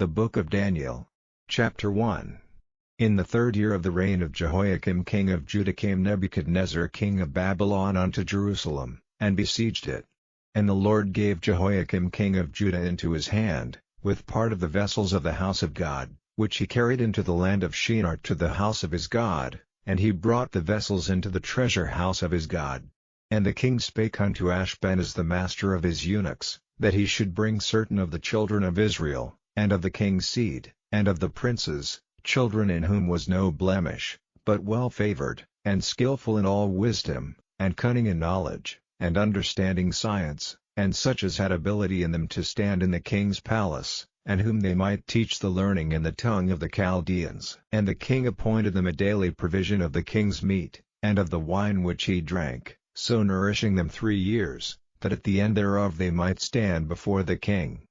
The Book of Daniel. Chapter 1. In the 3rd year of the reign of Jehoiakim king of Judah came Nebuchadnezzar king of Babylon unto Jerusalem, and besieged it. And the Lord gave Jehoiakim king of Judah into his hand, with part of the vessels of the house of God, which he carried into the land of Shinar to the house of his God, and he brought the vessels into the treasure house of his God. And the king spake unto Ashpenaz the master of his eunuchs, that he should bring certain of the children of Israel, and of the king's seed, and of the princes, children in whom was no blemish, but well favored, and skillful in all wisdom, and cunning in knowledge, and understanding science, and such as had ability in them to stand in the king's palace, and whom they might teach the learning and the tongue of the Chaldeans. And the king appointed them a daily provision of the king's meat, and of the wine which he drank, so nourishing them 3 years, that at the end thereof they might stand before the king.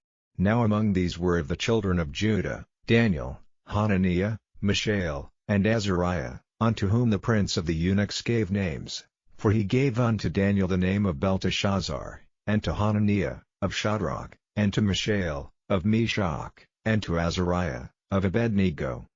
Now among these were of the children of Judah, Daniel, Hananiah, Mishael, and Azariah, unto whom the prince of the eunuchs gave names, for he gave unto Daniel the name of Belteshazzar, and to Hananiah, of Shadrach, and to Mishael, of Meshach, and to Azariah, of Abednego.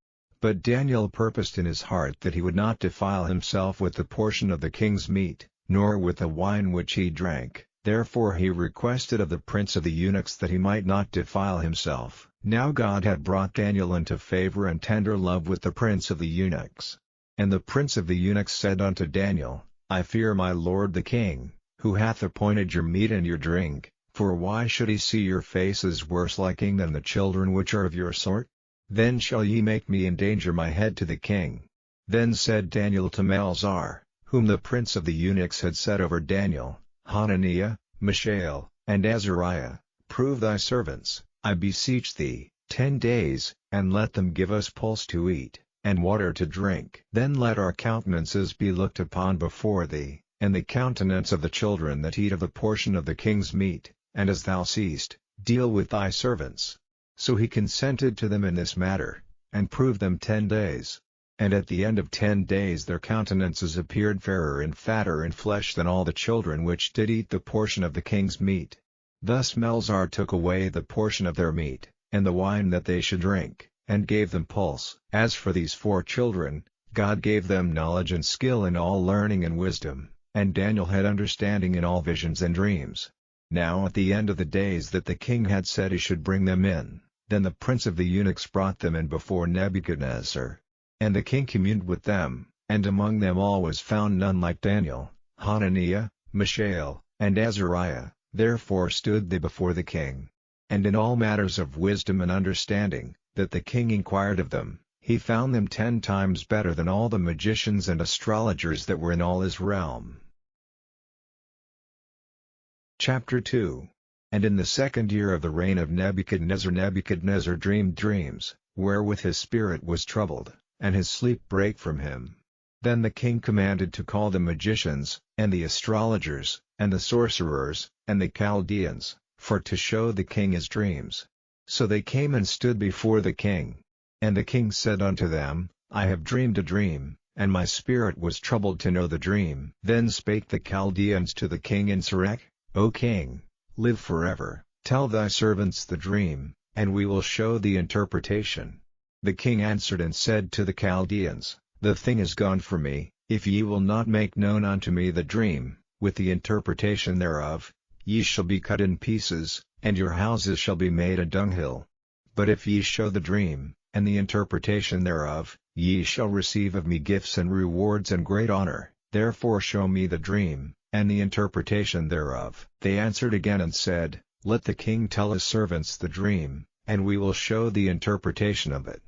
But Daniel purposed in his heart that he would not defile himself with the portion of the king's meat, nor with the wine which he drank. Therefore he requested of the prince of the eunuchs that he might not defile himself. Now God had brought Daniel into favor and tender love with the prince of the eunuchs. And the prince of the eunuchs said unto Daniel, I fear my lord the king, who hath appointed your meat and your drink, for why should he see your faces worse liking than the children which are of your sort? Then shall ye make me endanger my head to the king. Then said Daniel to Melzar, whom the prince of the eunuchs had set over Daniel, Hananiah, Mishael, and Azariah, prove thy servants, I beseech thee, 10 days, and let them give us pulse to eat, and water to drink. Then let our countenances be looked upon before thee, and the countenance of the children that eat of the portion of the king's meat, and as thou seest, deal with thy servants. So he consented to them in this matter, and proved them 10 days. And at the end of 10 days their countenances appeared fairer and fatter in flesh than all the children which did eat the portion of the king's meat. Thus Melzar took away the portion of their meat, and the wine that they should drink, and gave them pulse. As for these 4 children, God gave them knowledge and skill in all learning and wisdom, and Daniel had understanding in all visions and dreams. Now at the end of the days that the king had said he should bring them in, then the prince of the eunuchs brought them in before Nebuchadnezzar. And the king communed with them, and among them all was found none like Daniel, Hananiah, Mishael, and Azariah. Therefore stood they before the king. And in all matters of wisdom and understanding, that the king inquired of them, he found them 10 times better than all the magicians and astrologers that were in all his realm. Chapter 2. And in the 2nd year of the reign of Nebuchadnezzar dreamed dreams, wherewith his spirit was troubled, and his sleep brake from him. Then the king commanded to call the magicians, and the astrologers, and the sorcerers, and the Chaldeans, for to show the king his dreams. So they came and stood before the king. And the king said unto them, I have dreamed a dream, and my spirit was troubled to know the dream. Then spake the Chaldeans to the king in Sarek, O king, live forever, tell thy servants the dream, and we will show the interpretation. The king answered and said to the Chaldeans, The thing is gone from me, if ye will not make known unto me the dream, with the interpretation thereof, ye shall be cut in pieces, and your houses shall be made a dunghill. But if ye show the dream, and the interpretation thereof, ye shall receive of me gifts and rewards and great honor. Therefore show me the dream, and the interpretation thereof. They answered again and said, Let the king tell his servants the dream, and we will show the interpretation of it.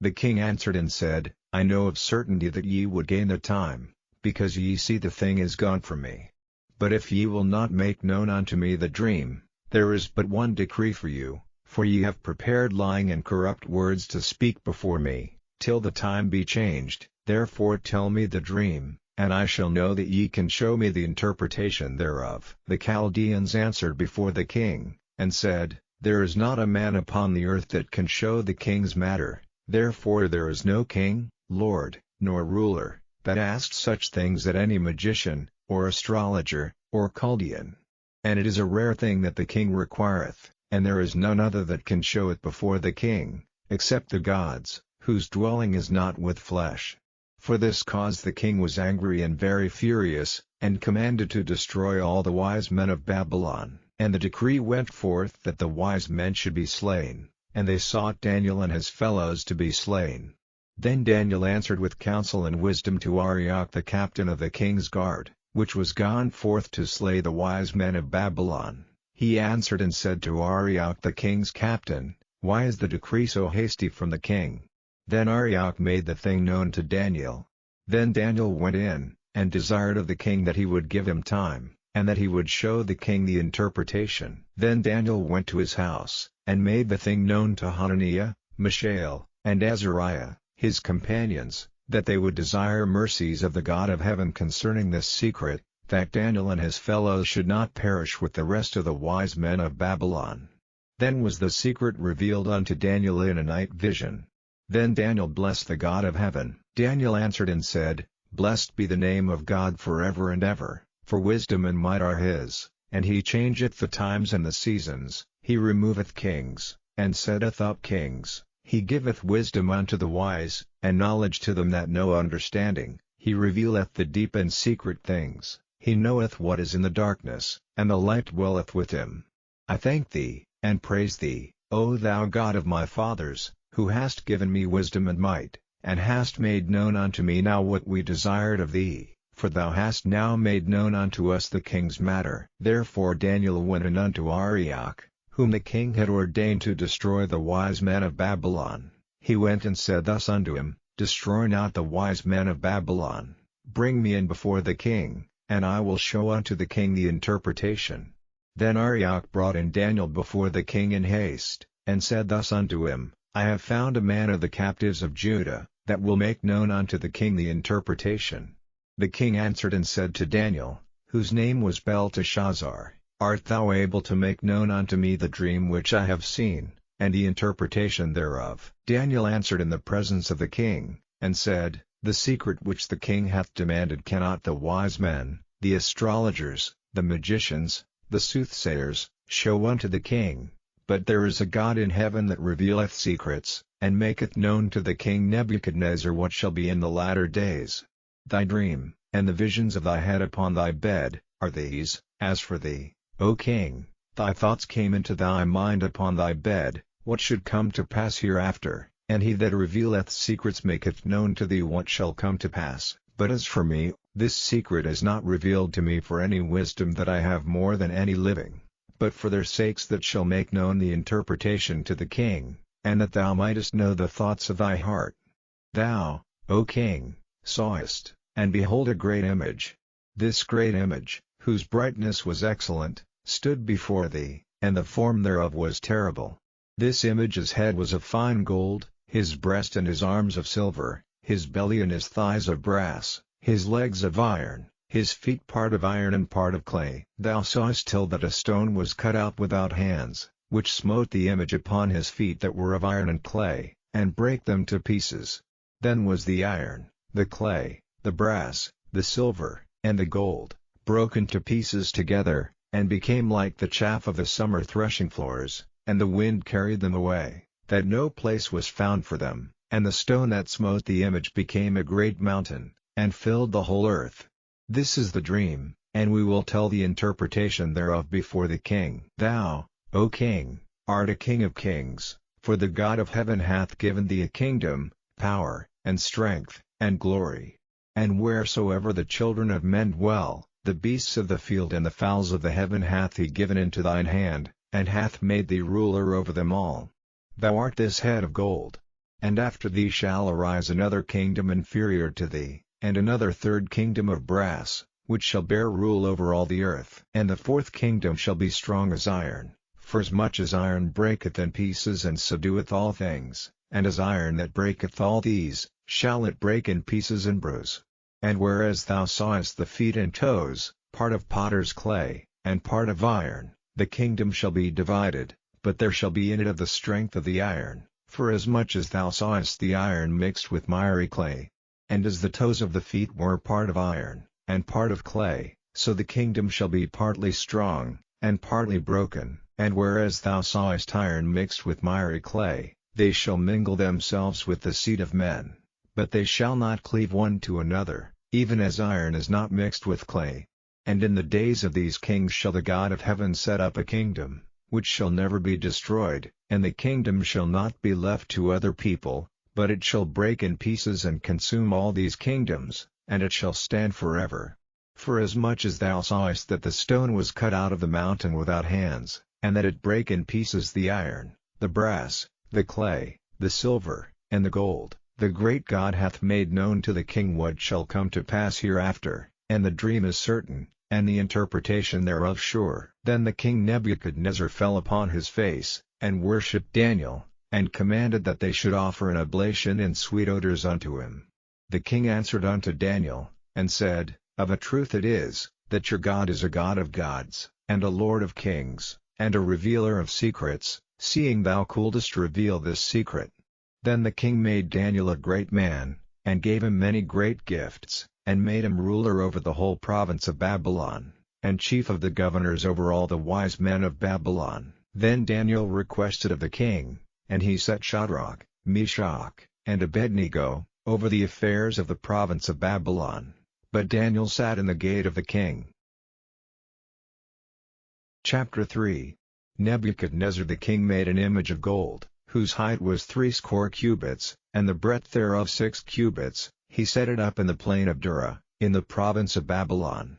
The king answered and said, I know of certainty that ye would gain the time, because ye see the thing is gone from me. But if ye will not make known unto me the dream, there is but one decree for you, for ye have prepared lying and corrupt words to speak before me, till the time be changed. Therefore tell me the dream, and I shall know that ye can show me the interpretation thereof. The Chaldeans answered before the king, and said, There is not a man upon the earth that can show the king's matter. Therefore there is no king, lord, nor ruler, that asked such things at any magician, or astrologer, or Chaldean. And it is a rare thing that the king requireth, and there is none other that can show it before the king, except the gods, whose dwelling is not with flesh. For this cause the king was angry and very furious, and commanded to destroy all the wise men of Babylon. And the decree went forth that the wise men should be slain, and they sought Daniel and his fellows to be slain. Then Daniel answered with counsel and wisdom to Arioch the captain of the king's guard, which was gone forth to slay the wise men of Babylon. He answered and said to Arioch the king's captain, Why is the decree so hasty from the king? Then Arioch made the thing known to Daniel. Then Daniel went in, and desired of the king that he would give him time, and that he would show the king the interpretation. Then Daniel went to his house, and made the thing known to Hananiah, Mishael, and Azariah, his companions, that they would desire mercies of the God of heaven concerning this secret, that Daniel and his fellows should not perish with the rest of the wise men of Babylon. Then was the secret revealed unto Daniel in a night vision. Then Daniel blessed the God of heaven. Daniel answered and said, Blessed be the name of God forever and ever, for wisdom and might are his, and he changeth the times and the seasons, he removeth kings, and setteth up kings, he giveth wisdom unto the wise, and knowledge to them that know understanding, he revealeth the deep and secret things, he knoweth what is in the darkness, and the light dwelleth with him. I thank thee, and praise thee, O thou God of my fathers, who hast given me wisdom and might, and hast made known unto me now what we desired of thee, for thou hast now made known unto us the king's matter. Therefore Daniel went in unto Arioch, whom the king had ordained to destroy the wise men of Babylon. He went and said thus unto him, Destroy not the wise men of Babylon, bring me in before the king, and I will show unto the king the interpretation. Then Arioch brought in Daniel before the king in haste, and said thus unto him, I have found a man of the captives of Judah, that will make known unto the king the interpretation. The king answered and said to Daniel, whose name was Belteshazzar, Art thou able to make known unto me the dream which I have seen, and the interpretation thereof? Daniel answered in the presence of the king, and said, The secret which the king hath demanded cannot the wise men, the astrologers, the magicians, the soothsayers, show unto the king, but there is a God in heaven that revealeth secrets, and maketh known to the king Nebuchadnezzar what shall be in the latter days. Thy dream, and the visions of thy head upon thy bed, are these. As for thee, O king, thy thoughts came into thy mind upon thy bed, what should come to pass hereafter, and he that revealeth secrets maketh known to thee what shall come to pass. But as for me, this secret is not revealed to me for any wisdom that I have more than any living, but for their sakes that shall make known the interpretation to the king, and that thou mightest know the thoughts of thy heart. Thou, O king, sawest, and behold a great image. This great image, whose brightness was excellent, stood before thee, and the form thereof was terrible. This image's head was of fine gold, his breast and his arms of silver, his belly and his thighs of brass, his legs of iron, his feet part of iron and part of clay. Thou sawest till that a stone was cut out without hands, which smote the image upon his feet that were of iron and clay, and brake them to pieces. Then was the iron, the clay, the brass, the silver, and the gold, broken to pieces together, and became like the chaff of the summer threshing floors, and the wind carried them away, that no place was found for them, and the stone that smote the image became a great mountain, and filled the whole earth. This is the dream, and we will tell the interpretation thereof before the king. Thou, O king, art a king of kings, for the God of heaven hath given thee a kingdom, power, and strength, and glory. And wheresoever the children of men dwell, the beasts of the field and the fowls of the heaven hath he given into thine hand, and hath made thee ruler over them all. Thou art this head of gold. And after thee shall arise another kingdom inferior to thee, and another third kingdom of brass, which shall bear rule over all the earth. And the fourth kingdom shall be strong as iron, for as much as iron breaketh in pieces and subdueth all things, and as iron that breaketh all these, shall it break in pieces and bruise. And whereas thou sawest the feet and toes, part of potter's clay, and part of iron, the kingdom shall be divided, but there shall be in it of the strength of the iron, for as much as thou sawest the iron mixed with miry clay. And as the toes of the feet were part of iron, and part of clay, so the kingdom shall be partly strong, and partly broken. And whereas thou sawest iron mixed with miry clay, they shall mingle themselves with the seed of men, but they shall not cleave one to another, even as iron is not mixed with clay. And in the days of these kings shall the God of heaven set up a kingdom, which shall never be destroyed, and the kingdom shall not be left to other people, but it shall break in pieces and consume all these kingdoms, and it shall stand forever. Forasmuch as thou sawest that the stone was cut out of the mountain without hands, and that it brake in pieces the iron, the brass, the clay, the silver, and the gold, the great God hath made known to the king what shall come to pass hereafter, and the dream is certain, and the interpretation thereof sure. Then the king Nebuchadnezzar fell upon his face, and worshipped Daniel, and commanded that they should offer an oblation and sweet odors unto him. The king answered unto Daniel, and said, Of a truth it is, that your God is a God of gods, and a Lord of kings, and a revealer of secrets, seeing thou couldest reveal this secret. Then the king made Daniel a great man, and gave him many great gifts, and made him ruler over the whole province of Babylon, and chief of the governors over all the wise men of Babylon. Then Daniel requested of the king, and he set Shadrach, Meshach, and Abednego, over the affairs of the province of Babylon. But Daniel sat in the gate of the king. Chapter 3. Nebuchadnezzar the king made an image of gold, whose height was 60 cubits, and the breadth thereof 6 cubits, he set it up in the plain of Dura, in the province of Babylon.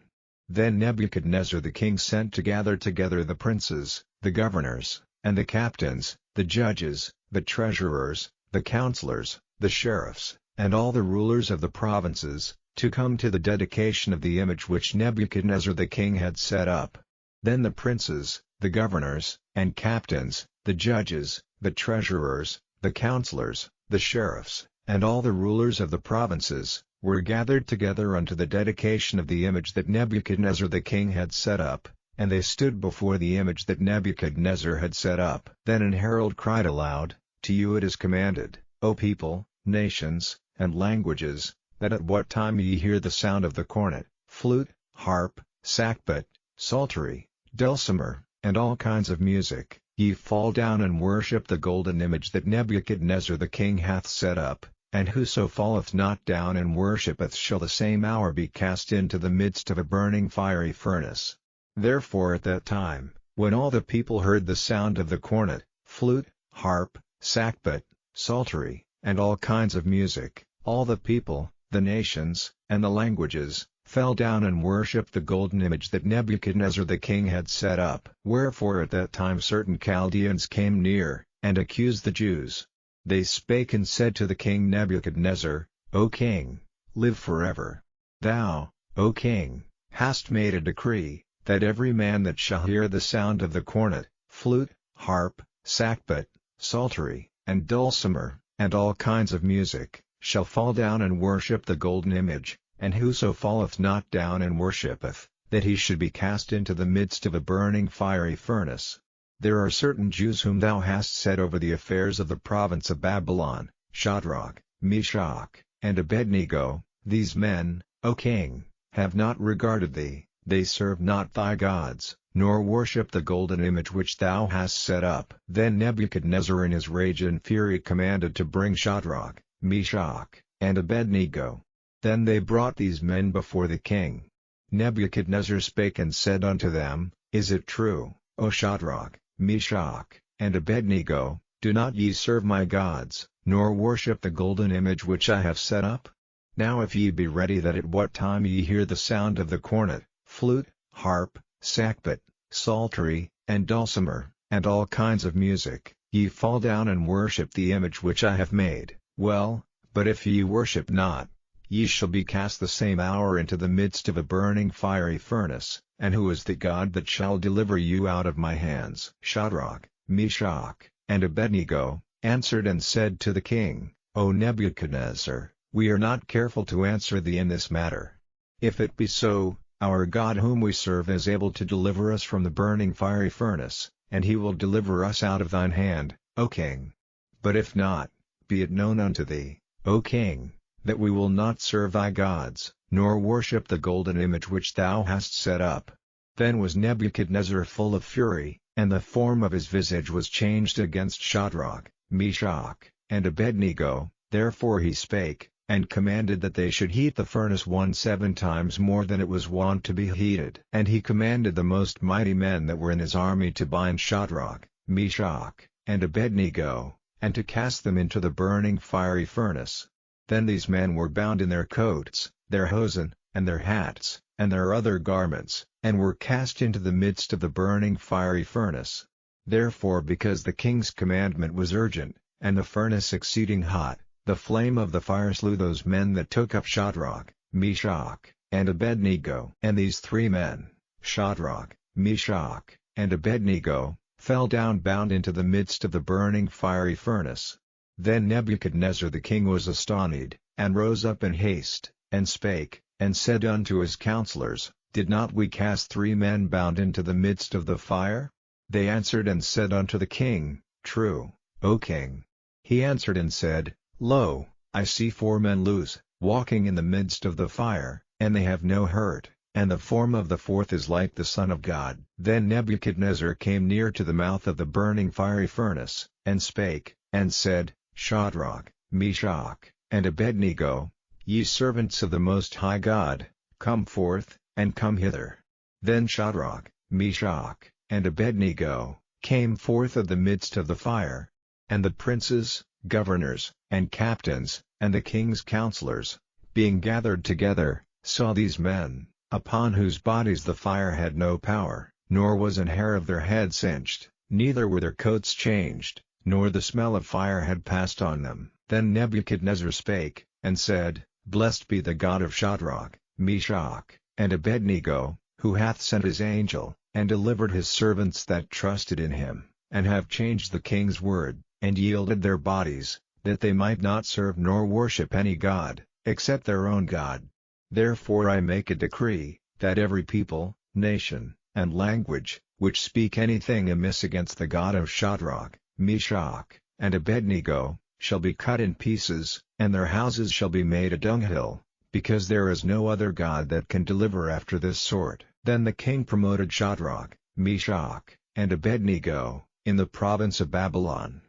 Then Nebuchadnezzar the king sent to gather together the princes, the governors, and the captains, the judges, the treasurers, the counselors, the sheriffs, and all the rulers of the provinces, to come to the dedication of the image which Nebuchadnezzar the king had set up. Then the princes, the governors, and captains, the judges, the treasurers, the counselors, the sheriffs, and all the rulers of the provinces, were gathered together unto the dedication of the image that Nebuchadnezzar the king had set up, and they stood before the image that Nebuchadnezzar had set up. Then an herald cried aloud, To you it is commanded, O people, nations, and languages, that at what time ye hear the sound of the cornet, flute, harp, sackbut, psaltery, dulcimer, and all kinds of music, ye fall down and worship the golden image that Nebuchadnezzar the king hath set up, and whoso falleth not down and worshippeth shall the same hour be cast into the midst of a burning fiery furnace. Therefore at that time, when all the people heard the sound of the cornet, flute, harp, sackbut, psaltery, and all kinds of music, all the people, the nations, and the languages, fell down and worshipped the golden image that Nebuchadnezzar the king had set up. Wherefore at that time certain Chaldeans came near, and accused the Jews. They spake and said to the king Nebuchadnezzar, O king, live forever. Thou, O king, hast made a decree, that every man that shall hear the sound of the cornet, flute, harp, sackbut, psaltery, and dulcimer, and all kinds of music, shall fall down and worship the golden image, and whoso falleth not down and worshippeth, that he should be cast into the midst of a burning fiery furnace. There are certain Jews whom thou hast set over the affairs of the province of Babylon, Shadrach, Meshach, and Abednego. These men, O king, have not regarded thee, they serve not thy gods, nor worship the golden image which thou hast set up. Then Nebuchadnezzar in his rage and fury commanded to bring Shadrach, Meshach, and Abednego. Then they brought these men before the king. Nebuchadnezzar spake and said unto them, Is it true, O Shadrach, Meshach, and Abednego, do not ye serve my gods, nor worship the golden image which I have set up? Now if ye be ready that at what time ye hear the sound of the cornet, flute, harp, sackbut, psaltery, and dulcimer, and all kinds of music, ye fall down and worship the image which I have made, well, but if ye worship not, ye shall be cast the same hour into the midst of a burning fiery furnace. And who is the God that shall deliver you out of my hands? Shadrach, Meshach, and Abednego answered and said to the king, O Nebuchadnezzar, we are not careful to answer thee in this matter. If it be so, our God whom we serve is able to deliver us from the burning fiery furnace, and he will deliver us out of thine hand, O king. But if not, be it known unto thee, O king, that we will not serve thy gods, nor worship the golden image which thou hast set up. Then was Nebuchadnezzar full of fury, and the form of his visage was changed against Shadrach, Meshach, and Abednego. Therefore he spake, and commanded that they should heat the furnace 17 times more than it was wont to be heated. And he commanded the most mighty men that were in his army to bind Shadrach, Meshach, and Abednego, and to cast them into the burning fiery furnace. Then these men were bound in their coats, their hosen, and their hats, and their other garments, and were cast into the midst of the burning fiery furnace. Therefore, because the king's commandment was urgent, and the furnace exceeding hot, the flame of the fire slew those men that took up Shadrach, Meshach, and Abednego. And these 3 men, Shadrach, Meshach, and Abednego, fell down bound into the midst of the burning fiery furnace. Then Nebuchadnezzar the king was astonished, and rose up in haste, and spake, and said unto his counselors, Did not we cast 3 men bound into the midst of the fire? They answered and said unto the king, True, O king. He answered and said, Lo, I see 4 men loose, walking in the midst of the fire, and they have no hurt, and the form of the 4th is like the Son of God. Then Nebuchadnezzar came near to the mouth of the burning fiery furnace, and spake, and said, Shadrach, Meshach, and Abednego, ye servants of the Most High God, come forth, and come hither. Then Shadrach, Meshach, and Abednego came forth of the midst of the fire. And the princes, governors, and captains, and the king's counselors, being gathered together, saw these men, upon whose bodies the fire had no power, nor was an hair of their head singed, neither were their coats changed, nor the smell of fire had passed on them. Then Nebuchadnezzar spake, and said, Blessed be the God of Shadrach, Meshach, and Abednego, who hath sent his angel, and delivered his servants that trusted in him, and have changed the king's word, and yielded their bodies, that they might not serve nor worship any god, except their own God. Therefore I make a decree, that every people, nation, and language, which speak anything amiss against the God of Shadrach, Meshach, and Abednego, shall be cut in pieces, and their houses shall be made a dunghill, because there is no other God that can deliver after this sort. Then the king promoted Shadrach, Meshach, and Abednego, in the province of Babylon.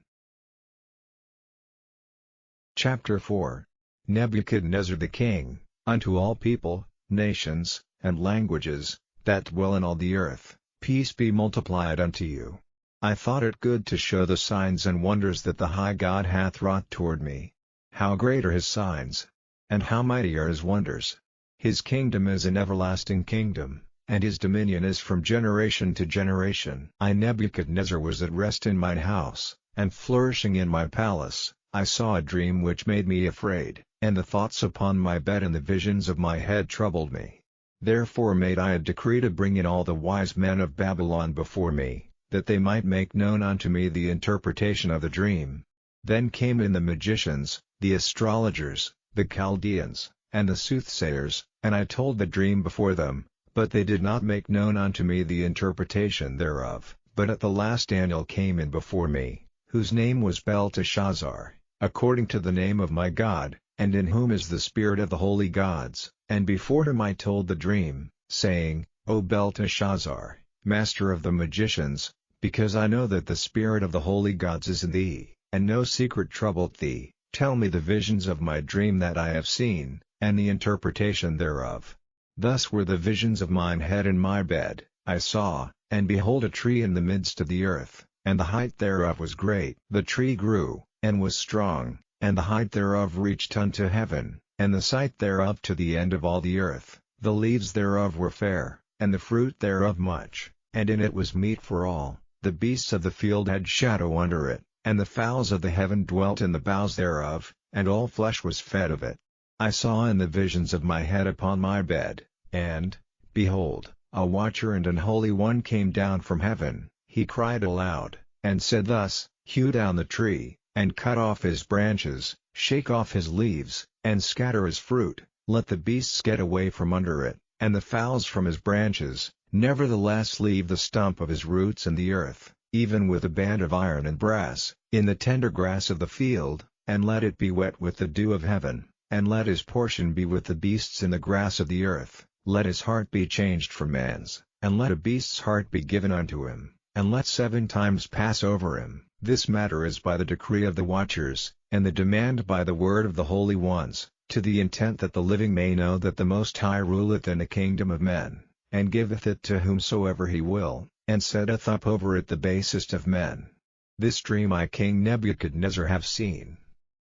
Chapter 4. Nebuchadnezzar the king, unto all people, nations, and languages, that dwell in all the earth, peace be multiplied unto you. I thought it good to show the signs and wonders that the high God hath wrought toward me. How great are his signs! And how mighty are his wonders! His kingdom is an everlasting kingdom, and his dominion is from generation to generation. I Nebuchadnezzar was at rest in mine house, and flourishing in my palace. I saw a dream which made me afraid, and the thoughts upon my bed and the visions of my head troubled me. Therefore made I a decree to bring in all the wise men of Babylon before me, that they might make known unto me the interpretation of the dream. Then came in the magicians, the astrologers, the Chaldeans, and the soothsayers, and I told the dream before them, but they did not make known unto me the interpretation thereof. But at the last Daniel came in before me, whose name was Belteshazzar, according to the name of my God, and in whom is the spirit of the holy gods. And before him I told the dream, saying, O Belteshazzar, master of the magicians, because I know that the spirit of the holy gods is in thee, and no secret troubleth thee, tell me the visions of my dream that I have seen, and the interpretation thereof. Thus were the visions of mine head in my bed. I saw, and behold a tree in the midst of the earth, and the height thereof was great. The tree grew, and was strong, and the height thereof reached unto heaven, and the sight thereof to the end of all the earth. The leaves thereof were fair, and the fruit thereof much, and in it was meat for all. The beasts of the field had shadow under it, and the fowls of the heaven dwelt in the boughs thereof, and all flesh was fed of it. I saw in the visions of my head upon my bed, and, behold, a watcher and an holy one came down from heaven. He cried aloud, and said thus, Hew down the tree, and cut off his branches, shake off his leaves, and scatter his fruit, let the beasts get away from under it, and the fowls from his branches, nevertheless leave the stump of his roots in the earth, even with a band of iron and brass, in the tender grass of the field, and let it be wet with the dew of heaven, and let his portion be with the beasts in the grass of the earth. Let his heart be changed from man's, and let a beast's heart be given unto him, and let 7 times pass over him. This matter is by the decree of the watchers, and the demand by the word of the holy ones, to the intent that the living may know that the Most High ruleth in the kingdom of men, and giveth it to whomsoever he will, and setteth up over it the basest of men. This dream I King Nebuchadnezzar have seen.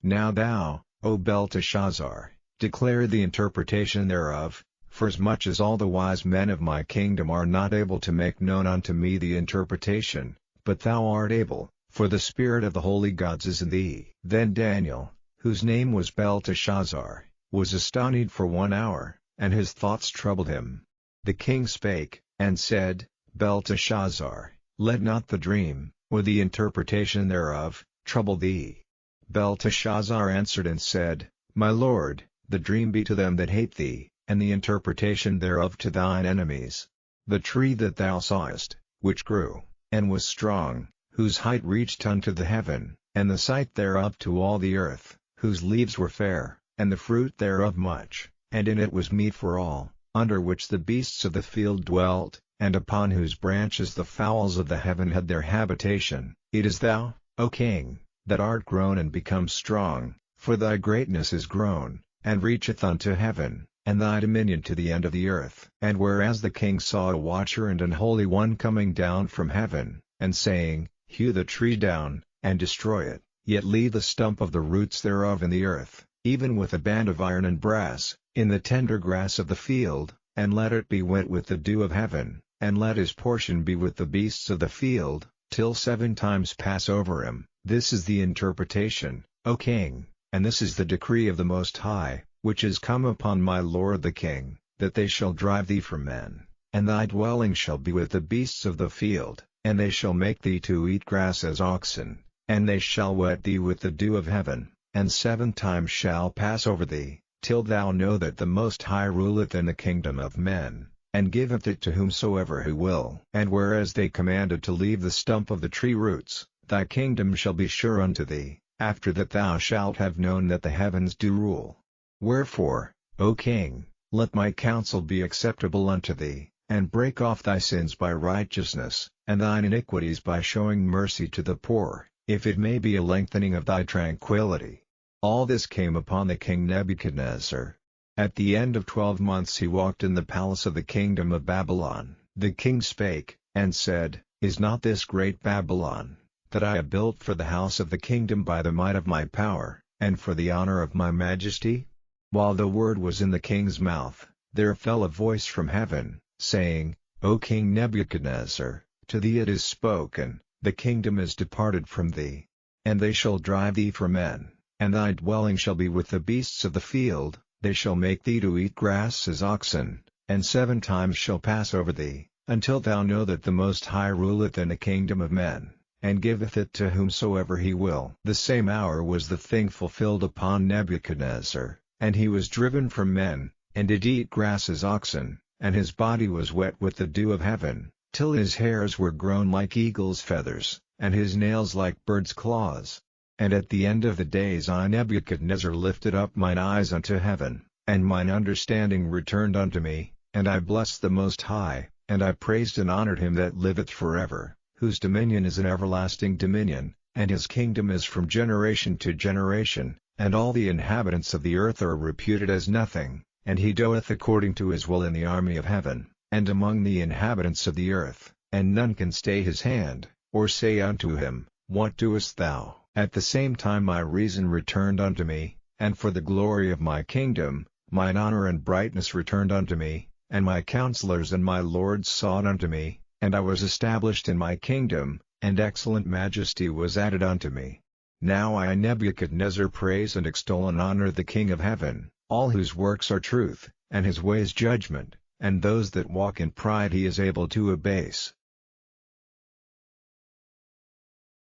Now thou, O Belteshazzar, declare the interpretation thereof, forasmuch as all the wise men of my kingdom are not able to make known unto me the interpretation, but thou art able, for the spirit of the holy gods is in thee. Then Daniel, whose name was Belteshazzar, was astonied for 1 hour, and his thoughts troubled him. The king spake, and said, Belteshazzar, let not the dream, or the interpretation thereof, trouble thee. Belteshazzar answered and said, My lord, the dream be to them that hate thee, and the interpretation thereof to thine enemies. The tree that thou sawest, which grew, and was strong, whose height reached unto the heaven, and the sight thereof to all the earth, whose leaves were fair, and the fruit thereof much, and in it was meat for all, under which the beasts of the field dwelt, and upon whose branches the fowls of the heaven had their habitation. It is thou, O king, that art grown and become strong, for thy greatness is grown, and reacheth unto heaven, and thy dominion to the end of the earth. And whereas the king saw a watcher and an holy one coming down from heaven, and saying, Hew the tree down, and destroy it, yet leave the stump of the roots thereof in the earth, even with a band of iron and brass, in the tender grass of the field, and let it be wet with the dew of heaven, and let his portion be with the beasts of the field, till 7 times pass over him. This is the interpretation, O king, and this is the decree of the Most High, which is come upon my lord the king, that they shall drive thee from men, and thy dwelling shall be with the beasts of the field, and they shall make thee to eat grass as oxen, and they shall wet thee with the dew of heaven, and 7 times shall pass over thee, till thou know that the Most High ruleth in the kingdom of men, and giveth it to whomsoever he will. And whereas they commanded to leave the stump of the tree roots, thy kingdom shall be sure unto thee, after that thou shalt have known that the heavens do rule. Wherefore, O king, let my counsel be acceptable unto thee, and break off thy sins by righteousness, and thine iniquities by showing mercy to the poor, if it may be a lengthening of thy tranquility. All this came upon the king Nebuchadnezzar. At the end of 12 months he walked in the palace of the kingdom of Babylon. The king spake, and said, Is not this great Babylon, that I have built for the house of the kingdom by the might of my power, and for the honor of my majesty? While the word was in the king's mouth, there fell a voice from heaven, saying, O King Nebuchadnezzar, to thee it is spoken, the kingdom is departed from thee. And they shall drive thee from men, and thy dwelling shall be with the beasts of the field, they shall make thee to eat grass as oxen, and 7 times shall pass over thee, until thou know that the Most High ruleth in the kingdom of men, and giveth it to whomsoever he will. The same hour was the thing fulfilled upon Nebuchadnezzar, and he was driven from men, and did eat grass as oxen, and his body was wet with the dew of heaven, till his hairs were grown like eagle's feathers, and his nails like birds' claws. And at the end of the days I Nebuchadnezzar lifted up mine eyes unto heaven, and mine understanding returned unto me, and I blessed the Most High, and I praised and honored him that liveth forever, whose dominion is an everlasting dominion, and his kingdom is from generation to generation, and all the inhabitants of the earth are reputed as nothing, and he doeth according to his will in the army of heaven, and among the inhabitants of the earth, and none can stay his hand, or say unto him, What doest thou? At the same time my reason returned unto me, and for the glory of my kingdom, mine honor and brightness returned unto me, and my counselors and my lords sought unto me, and I was established in my kingdom, and excellent majesty was added unto me. Now I Nebuchadnezzar praise and extol and honor the King of heaven, all whose works are truth, and his ways judgment, and those that walk in pride he is able to abase.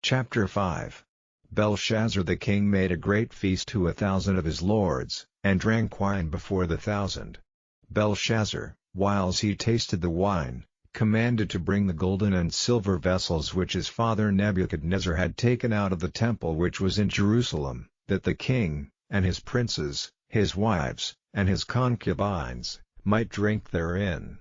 Chapter 5. Belshazzar the king made a great feast to 1,000 of his lords, and drank wine before the 1,000. Belshazzar, whiles he tasted the wine, commanded to bring the golden and silver vessels which his father Nebuchadnezzar had taken out of the temple which was in Jerusalem, that the king, and his princes, his wives, and his concubines, might drink therein.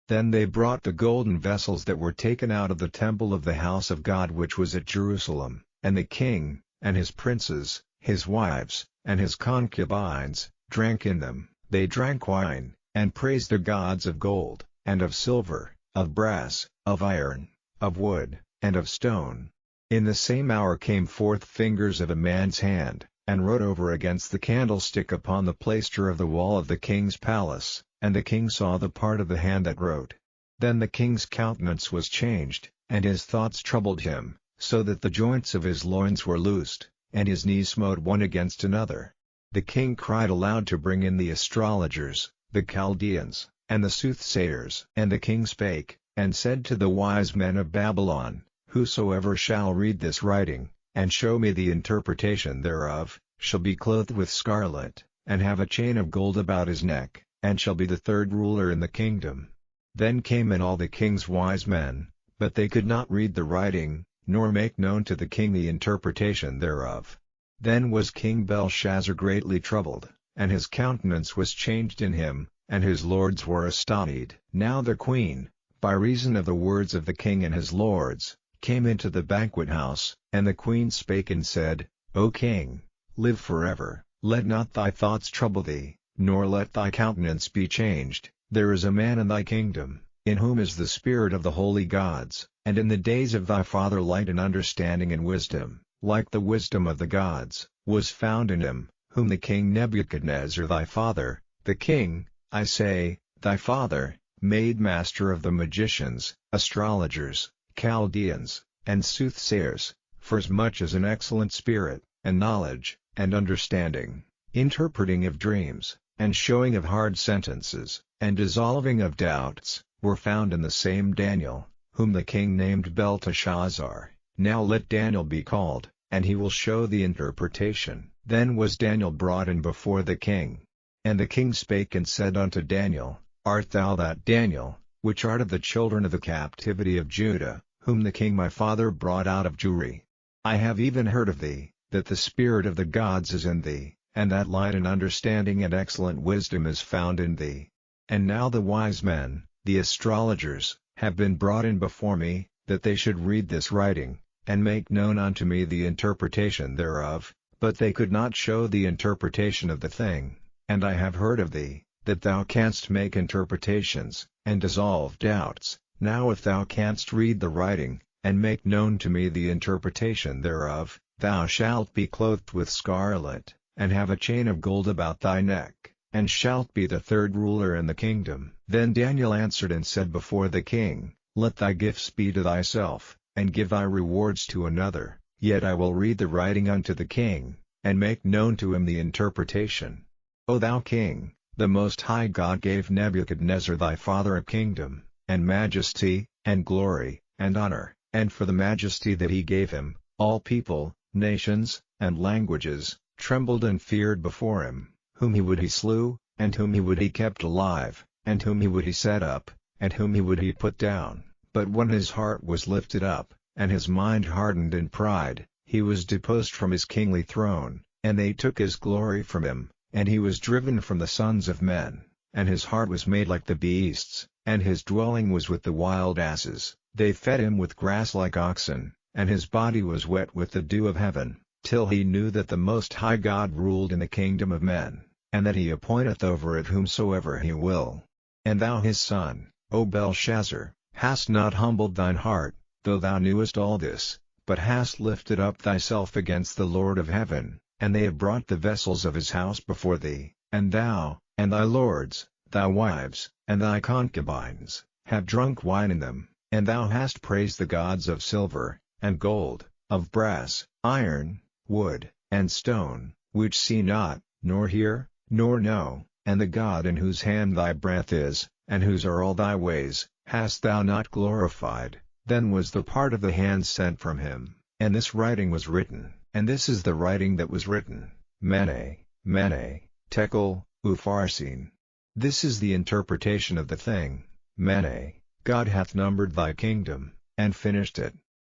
Then they brought the golden vessels that were taken out of the temple of the house of God which was at Jerusalem, and the king, and his princes, his wives, and his concubines, drank in them. They drank wine, and praised the gods of gold, and of silver, of brass, of iron, of wood, and of stone. In the same hour came forth fingers of a man's hand, and wrote over against the candlestick upon the plaister of the wall of the king's palace, and the king saw the part of the hand that wrote. Then the king's countenance was changed, and his thoughts troubled him, so that the joints of his loins were loosed, and his knees smote one against another. The king cried aloud to bring in the astrologers, the Chaldeans, and the soothsayers. And the king spake, and said to the wise men of Babylon, Whosoever shall read this writing, and show me the interpretation thereof, shall be clothed with scarlet, and have a chain of gold about his neck, and shall be the third ruler in the kingdom. Then came in all the king's wise men, but they could not read the writing, nor make known to the king the interpretation thereof. Then was King Belshazzar greatly troubled, and his countenance was changed in him, and his lords were astonied. Now the queen, by reason of the words of the king and his lords, came into the banquet house, and the queen spake and said, O king, live forever, let not thy thoughts trouble thee, nor let thy countenance be changed. There is a man in thy kingdom, in whom is the spirit of the holy gods, and in the days of thy father light and understanding and wisdom, like the wisdom of the gods, was found in him, whom the king Nebuchadnezzar thy father, the king, I say, thy father, made master of the magicians, astrologers, Chaldeans, and soothsayers, forasmuch as an excellent spirit, and knowledge, and understanding, interpreting of dreams, and showing of hard sentences, and dissolving of doubts, were found in the same Daniel, whom the king named Belteshazzar. Now let Daniel be called, and he will show the interpretation. Then was Daniel brought in before the king. And the king spake and said unto Daniel, Art thou that Daniel, which art of the children of the captivity of Judah, whom the king my father brought out of Jewry? I have even heard of thee, that the spirit of the gods is in thee, and that light and understanding and excellent wisdom is found in thee. And now the wise men, the astrologers, have been brought in before me, that they should read this writing, and make known unto me the interpretation thereof, but they could not show the interpretation of the thing. And I have heard of thee, that thou canst make interpretations, and dissolve doubts. Now if thou canst read the writing, and make known to me the interpretation thereof, thou shalt be clothed with scarlet, and have a chain of gold about thy neck, and shalt be the third ruler in the kingdom. Then Daniel answered and said before the king, Let thy gifts be to thyself, and give thy rewards to another, yet I will read the writing unto the king, and make known to him the interpretation. O thou king, the Most High God gave Nebuchadnezzar thy father a kingdom, and majesty, and glory, and honor, and for the majesty that he gave him, all people, nations, and languages, trembled and feared before him. Whom he would he slew, and whom he would he kept alive, and whom he would he set up, and whom he would he put down. But when his heart was lifted up, and his mind hardened in pride, he was deposed from his kingly throne, and they took his glory from him, and he was driven from the sons of men, and his heart was made like the beasts, and his dwelling was with the wild asses. They fed him with grass like oxen, and his body was wet with the dew of heaven, till he knew that the Most High God ruled in the kingdom of men, and that he appointeth over it whomsoever he will. And thou his son, O Belshazzar, hast not humbled thine heart, though thou knewest all this, but hast lifted up thyself against the Lord of heaven, and they have brought the vessels of his house before thee, and thou, and thy lords, thy wives, and thy concubines, have drunk wine in them, and thou hast praised the gods of silver, and gold, of brass, iron, wood, and stone, which see not, nor hear, nor know, and the God in whose hand thy breath is, and whose are all thy ways, hast thou not glorified. Then was the part of the hand sent from him, and this writing was written. And this is the writing that was written, Mene, Mene, Tekel, Upharsin. This is the interpretation of the thing. Mene, God hath numbered thy kingdom, and finished it.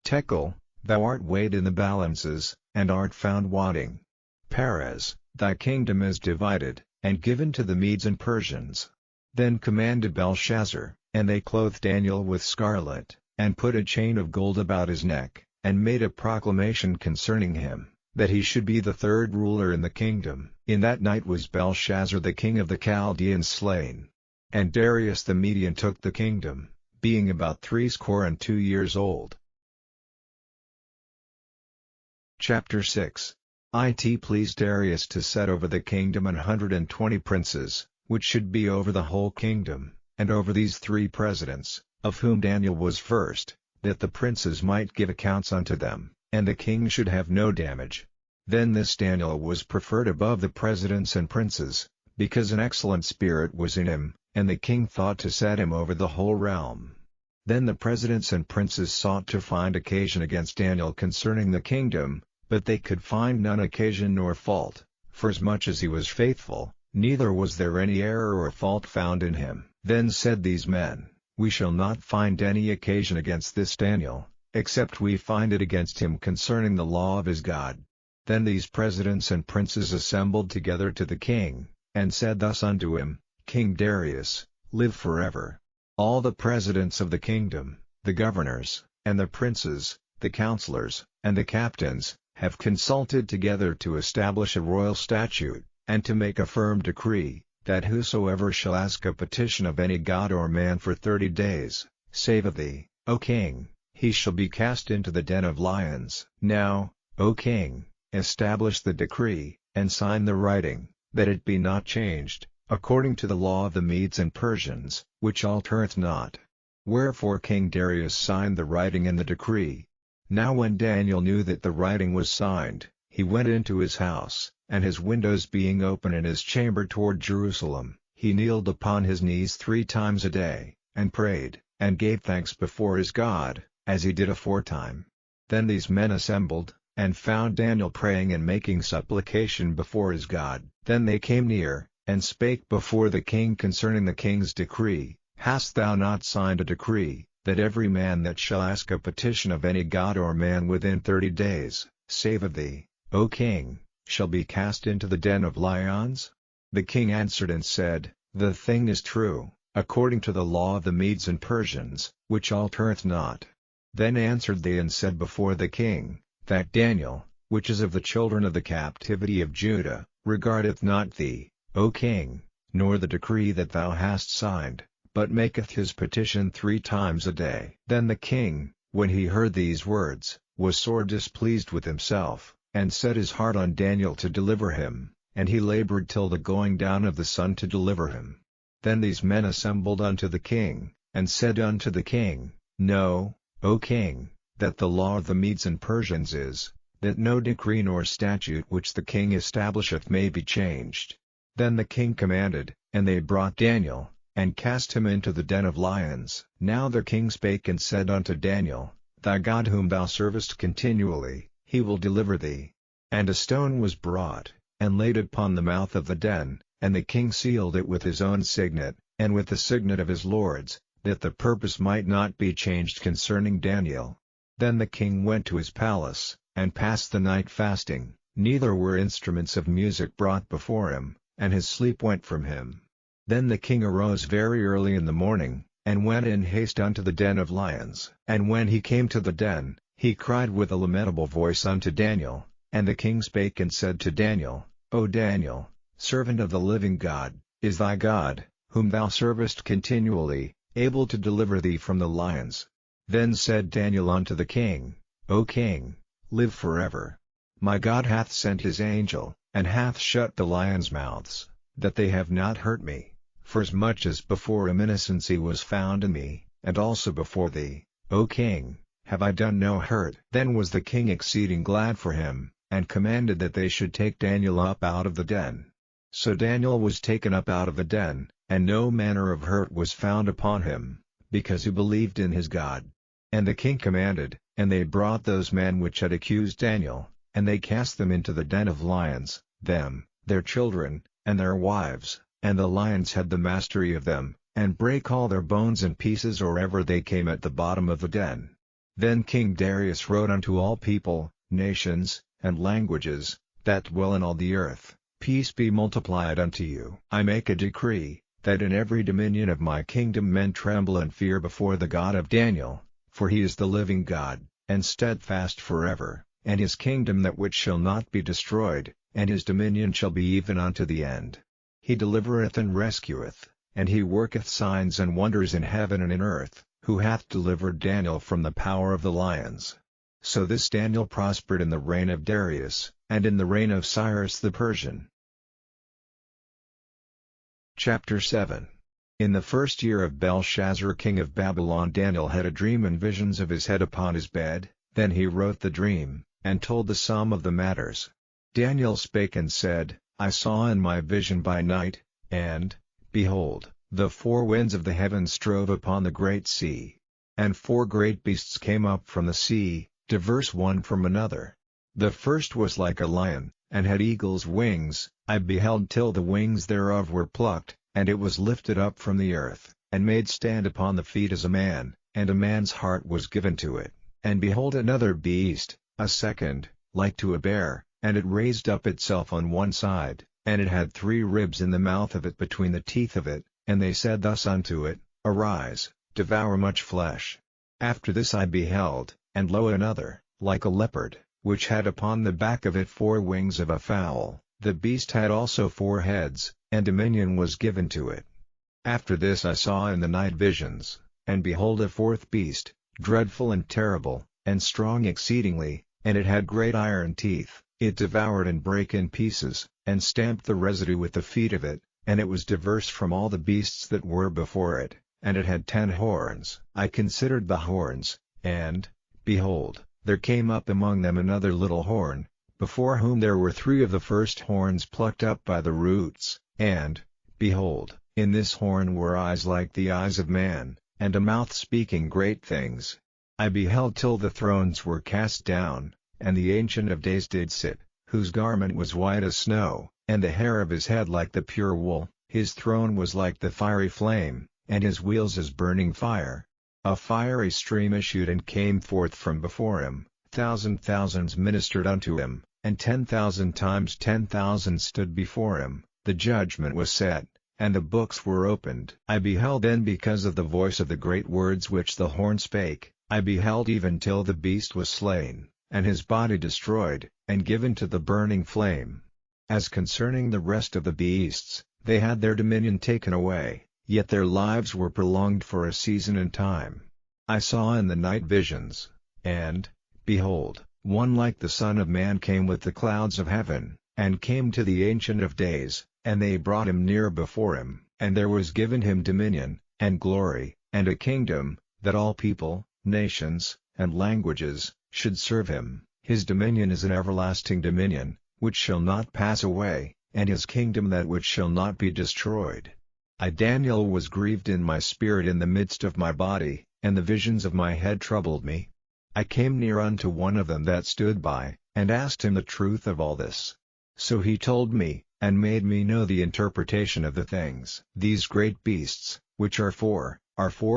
Tekel, thou art weighed in the balances, and art found wanting. Peres, thy kingdom is divided, and given to the Medes and Persians. Then commanded Belshazzar, And they clothed Daniel with scarlet, and put a chain of gold about his neck, and made a proclamation concerning him, that he should be the third ruler in the kingdom. In that night was Belshazzar the king of the Chaldeans slain. And Darius the Median took the kingdom, being about 62 years old. Chapter 6. It pleased Darius to set over the kingdom 120 princes, which should be over the whole kingdom, and over these 3 presidents, of whom Daniel was first, that the princes might give accounts unto them, and the king should have no damage. Then this Daniel was preferred above the presidents and princes, because an excellent spirit was in him, and the king thought to set him over the whole realm. Then the presidents and princes sought to find occasion against Daniel concerning the kingdom, but they could find none occasion nor fault, forasmuch as he was faithful, neither was there any error or fault found in him. Then said these men, We shall not find any occasion against this Daniel, except we find it against him concerning the law of his God. Then these presidents and princes assembled together to the king, and said thus unto him, King Darius, live forever. All the presidents of the kingdom, the governors, and the princes, the counselors, and the captains, have consulted together to establish a royal statute, and to make a firm decree, that whosoever shall ask a petition of any god or man for 30 days, save of thee, O king, he shall be cast into the den of lions. Now, O king, establish the decree, and sign the writing, that it be not changed, according to the law of the Medes and Persians, which altereth not. Wherefore King Darius signed the writing and the decree. Now when Daniel knew that the writing was signed, he went into his house, and his windows being open in his chamber toward Jerusalem, he kneeled upon his knees 3 times a day, and prayed, and gave thanks before his God, as he did aforetime. Then these men assembled, and found Daniel praying and making supplication before his God. Then they came near, and spake before the king concerning the king's decree. Hast thou not signed a decree, that every man that shall ask a petition of any god or man within 30 days, save of thee, O king, shall be cast into the den of lions? The king answered and said, The thing is true, according to the law of the Medes and Persians, which altereth not. Then answered they and said before the king, That Daniel, which is of the children of the captivity of Judah, regardeth not thee, O king, nor the decree that thou hast signed, but maketh his petition 3 times a day. Then the king, when he heard these words, was sore displeased with himself, and set his heart on Daniel to deliver him, and he labored till the going down of the sun to deliver him. Then these men assembled unto the king, and said unto the king, Know, O king, that the law of the Medes and Persians is, that no decree nor statute which the king establisheth may be changed. Then the king commanded, and they brought Daniel, and cast him into the den of lions. Now the king spake and said unto Daniel, Thy God whom thou servest continually, he will deliver thee. And a stone was brought, and laid upon the mouth of the den, and the king sealed it with his own signet, and with the signet of his lords, that the purpose might not be changed concerning Daniel. Then the king went to his palace, and passed the night fasting, neither were instruments of music brought before him, and his sleep went from him. Then the king arose very early in the morning, and went in haste unto the den of lions. And when he came to the den, he cried with a lamentable voice unto Daniel, and the king spake and said to Daniel, O Daniel, servant of the living God, is thy God, whom thou servest continually, able to deliver thee from the lions? Then said Daniel unto the king, O king, live forever. My God hath sent his angel, and hath shut the lions' mouths, that they have not hurt me, forasmuch as before him innocency was found in me, and also before thee, O king, have I done no hurt. Then was the king exceeding glad for him, and commanded that they should take Daniel up out of the den. So Daniel was taken up out of the den, and no manner of hurt was found upon him, because he believed in his God. And the king commanded, and they brought those men which had accused Daniel, and they cast them into the den of lions, them, their children, and their wives, and the lions had the mastery of them, and brake all their bones in pieces or ever they came at the bottom of the den. Then King Darius wrote unto all people, nations, and languages, that dwell in all the earth, Peace be multiplied unto you. I make a decree, that in every dominion of my kingdom men tremble and fear before the God of Daniel, for he is the living God, and steadfast forever, and his kingdom that which shall not be destroyed, and his dominion shall be even unto the end. He delivereth and rescueth, and he worketh signs and wonders in heaven and in earth, who hath delivered Daniel from the power of the lions. So this Daniel prospered in the reign of Darius, and in the reign of Cyrus the Persian. Chapter 7. In the first year of Belshazzar king of Babylon, Daniel had a dream and visions of his head upon his bed. Then he wrote the dream, and told the sum of the matters. Daniel spake and said, I saw in my vision by night, and, behold, the four winds of the heavens strove upon the great sea. And four great beasts came up from the sea, diverse one from another. The first was like a lion, and had eagle's wings. I beheld till the wings thereof were plucked, and it was lifted up from the earth, and made stand upon the feet as a man, and a man's heart was given to it. And behold another beast, a second, like to a bear, and it raised up itself on one side, and it had 3 ribs in the mouth of it between the teeth of it, and they said thus unto it, Arise, devour much flesh. After this I beheld, and lo another, like a leopard, which had upon the back of it 4 wings of a fowl. The beast had also 4 heads, and dominion was given to it. After this I saw in the night visions, and behold a 4th beast, dreadful and terrible, and strong exceedingly, and it had great iron teeth. It devoured and brake in pieces, and stamped the residue with the feet of it, and it was diverse from all the beasts that were before it, and it had 10 horns. I considered the horns, and, behold, there came up among them another little horn, before whom there were 3 of the first horns plucked up by the roots, and, behold, in this horn were eyes like the eyes of man, and a mouth speaking great things. I beheld till the thrones were cast down, and the Ancient of Days did sit, whose garment was white as snow, and the hair of his head like the pure wool. His throne was like the fiery flame, and his wheels as burning fire. A fiery stream issued and came forth from before him. Thousands ministered unto him, and 10,000 times 10,000 stood before him. The judgment was set, and the books were opened. I beheld then because of the voice of the great words which the horn spake, I beheld even till the beast was slain, and his body destroyed, and given to the burning flame. As concerning the rest of the beasts, they had their dominion taken away, yet their lives were prolonged for a season and time. I saw in the night visions, and, behold, one like the Son of Man came with the clouds of heaven, and came to the Ancient of Days, and they brought him near before him. And there was given him dominion, and glory, and a kingdom, that all people, nations, and languages, should serve him. His dominion is an everlasting dominion, which shall not pass away, and his kingdom that which shall not be destroyed. I Daniel was grieved in my spirit in the midst of my body, and the visions of my head troubled me. I came near unto one of them that stood by, and asked him the truth of all this. So he told me, and made me know the interpretation of the things. These great beasts, which are 4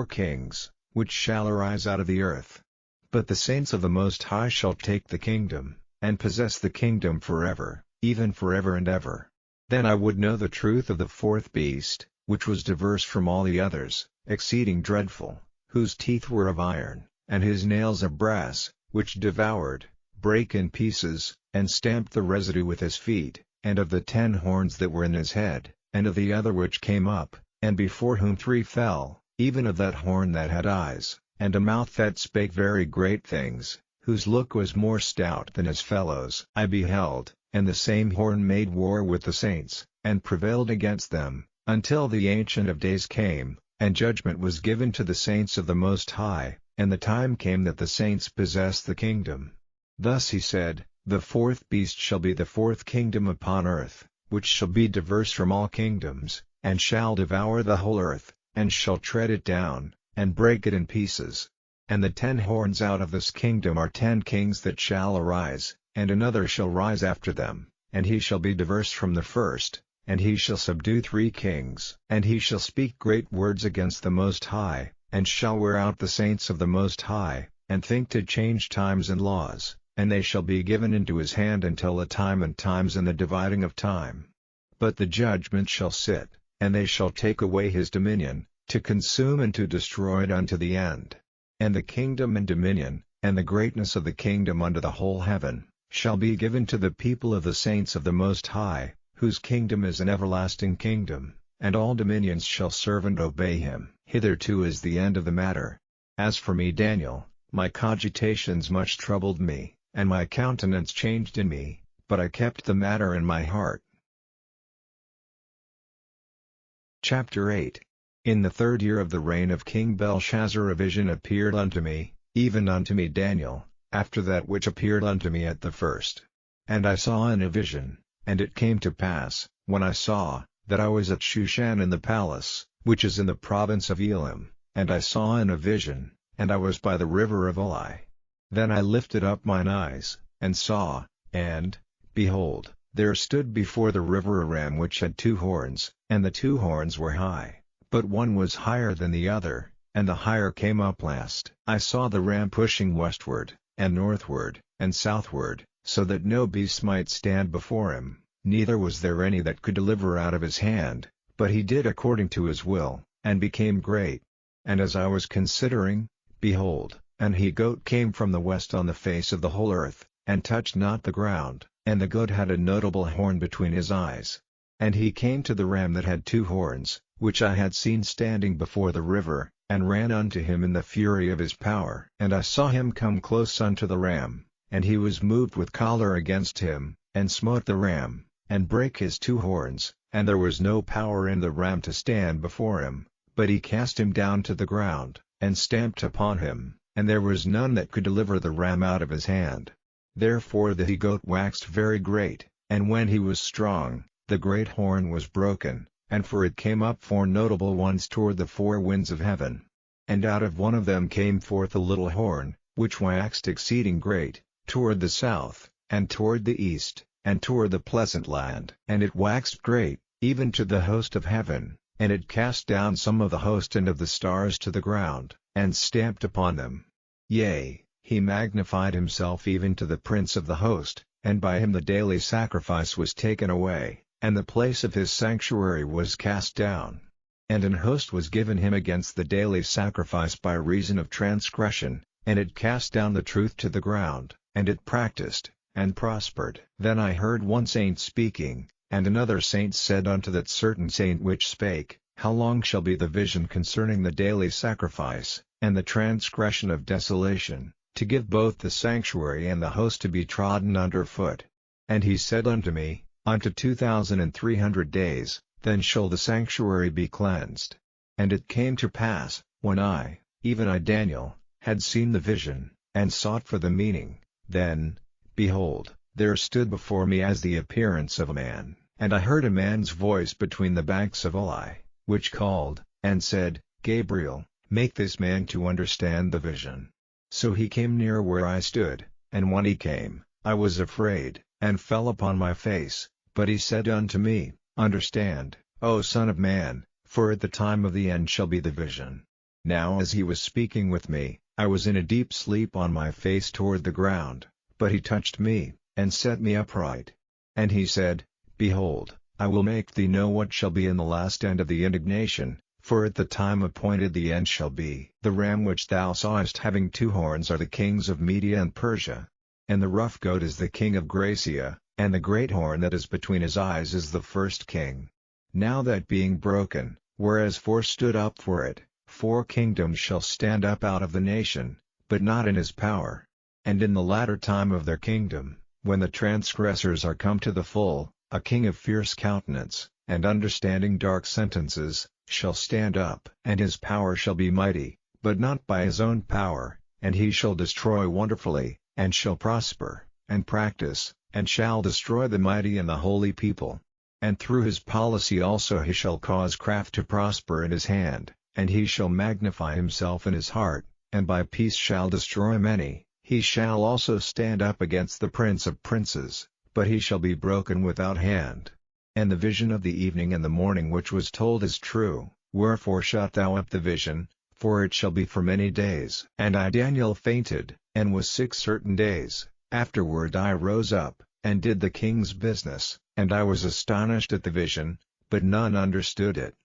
kings, which shall arise out of the earth. But the saints of the Most High shall take the kingdom, and possess the kingdom forever, even forever and ever. Then I would know the truth of the 4th beast, which was diverse from all the others, exceeding dreadful, whose teeth were of iron, and his nails of brass, which devoured, brake in pieces, and stamped the residue with his feet, and of the 10 horns that were in his head, and of the other which came up, and before whom 3 fell, even of that horn that had eyes, and a mouth that spake very great things, whose look was more stout than his fellows. I beheld, and the same horn made war with the saints, and prevailed against them, until the Ancient of Days came, and judgment was given to the saints of the Most High, and the time came that the saints possessed the kingdom. Thus he said, The 4th beast shall be the 4th kingdom upon earth, which shall be diverse from all kingdoms, and shall devour the whole earth, and shall tread it down, and break it in pieces. And the 10 horns out of this kingdom are 10 kings that shall arise, and another shall rise after them, and he shall be diverse from the first, and he shall subdue 3 kings. And he shall speak great words against the Most High, and shall wear out the saints of the Most High, and think to change times and laws, and they shall be given into his hand until the time and times and the dividing of time. But the judgment shall sit, and they shall take away his dominion, to consume and to destroy it unto the end. And the kingdom and dominion, and the greatness of the kingdom under the whole heaven, shall be given to the people of the saints of the Most High, whose kingdom is an everlasting kingdom, and all dominions shall serve and obey him. Hitherto is the end of the matter. As for me Daniel, my cogitations much troubled me, and my countenance changed in me, but I kept the matter in my heart. Chapter 8. In the 3rd year of the reign of King Belshazzar a vision appeared unto me, even unto me Daniel, after that which appeared unto me at the first. And I saw in a vision, and it came to pass, when I saw, that I was at Shushan in the palace, which is in the province of Elam, and I saw in a vision, and I was by the river of Ulai. Then I lifted up mine eyes, and saw, and, behold, there stood before the river a ram which had 2 horns, and the 2 horns were high, but one was higher than the other, and the higher came up last. I saw the ram pushing westward, and northward, and southward, so that no beast might stand before him, neither was there any that could deliver out of his hand, but he did according to his will, and became great. And as I was considering, behold, an he-goat came from the west on the face of the whole earth, and touched not the ground, and the goat had a notable horn between his eyes. And he came to the ram that had 2 horns, which I had seen standing before the river, and ran unto him in the fury of his power. And I saw him come close unto the ram, and he was moved with choler against him, and smote the ram, and brake his 2 horns, and there was no power in the ram to stand before him, but he cast him down to the ground, and stamped upon him, and there was none that could deliver the ram out of his hand. Therefore the he-goat waxed very great, and when he was strong, the great horn was broken, and for it came up 4 notable ones toward the 4 winds of heaven. And out of one of them came forth a little horn, which waxed exceeding great, toward the south, and toward the east, and toward the pleasant land. And it waxed great, even to the host of heaven, and it cast down some of the host and of the stars to the ground, and stamped upon them. Yea, he magnified himself even to the prince of the host, and by him the daily sacrifice was taken away, and the place of his sanctuary was cast down. And an host was given him against the daily sacrifice by reason of transgression, and it cast down the truth to the ground, and it practiced, and prospered. Then I heard one saint speaking, and another saint said unto that certain saint which spake, How long shall be the vision concerning the daily sacrifice, and the transgression of desolation, to give both the sanctuary and the host to be trodden under foot? And he said unto me, Unto 2,300 days, then shall the sanctuary be cleansed. And it came to pass, when I, even I Daniel, had seen the vision, and sought for the meaning, then, behold, there stood before me as the appearance of a man, and I heard a man's voice between the banks of Ulai, which called, and said, Gabriel, make this man to understand the vision. So he came near where I stood, and when he came, I was afraid, and fell upon my face, but he said unto me, Understand, O Son of Man, for at the time of the end shall be the vision. Now as he was speaking with me, I was in a deep sleep on my face toward the ground, but he touched me, and set me upright. And he said, Behold, I will make thee know what shall be in the last end of the indignation, for at the time appointed the end shall be. The ram which thou sawest having 2 horns are the kings of Media and Persia. And the rough goat is the king of Gracia, and the great horn that is between his eyes is the first king. Now that being broken, whereas 4 stood up for it, 4 kingdoms shall stand up out of the nation, but not in his power. And in the latter time of their kingdom, when the transgressors are come to the full, a king of fierce countenance, and understanding dark sentences, shall stand up. And his power shall be mighty, but not by his own power, and he shall destroy wonderfully, and shall prosper, and practice, and shall destroy the mighty and the holy people. And through his policy also he shall cause craft to prosper in his hand, and he shall magnify himself in his heart, and by peace shall destroy many. He shall also stand up against the prince of princes, but he shall be broken without hand. And the vision of the evening and the morning which was told is true, wherefore shut thou up the vision, for it shall be for many days. And I Daniel fainted, and was sick certain days. Afterward I rose up, and did the king's business, and I was astonished at the vision, but none understood it.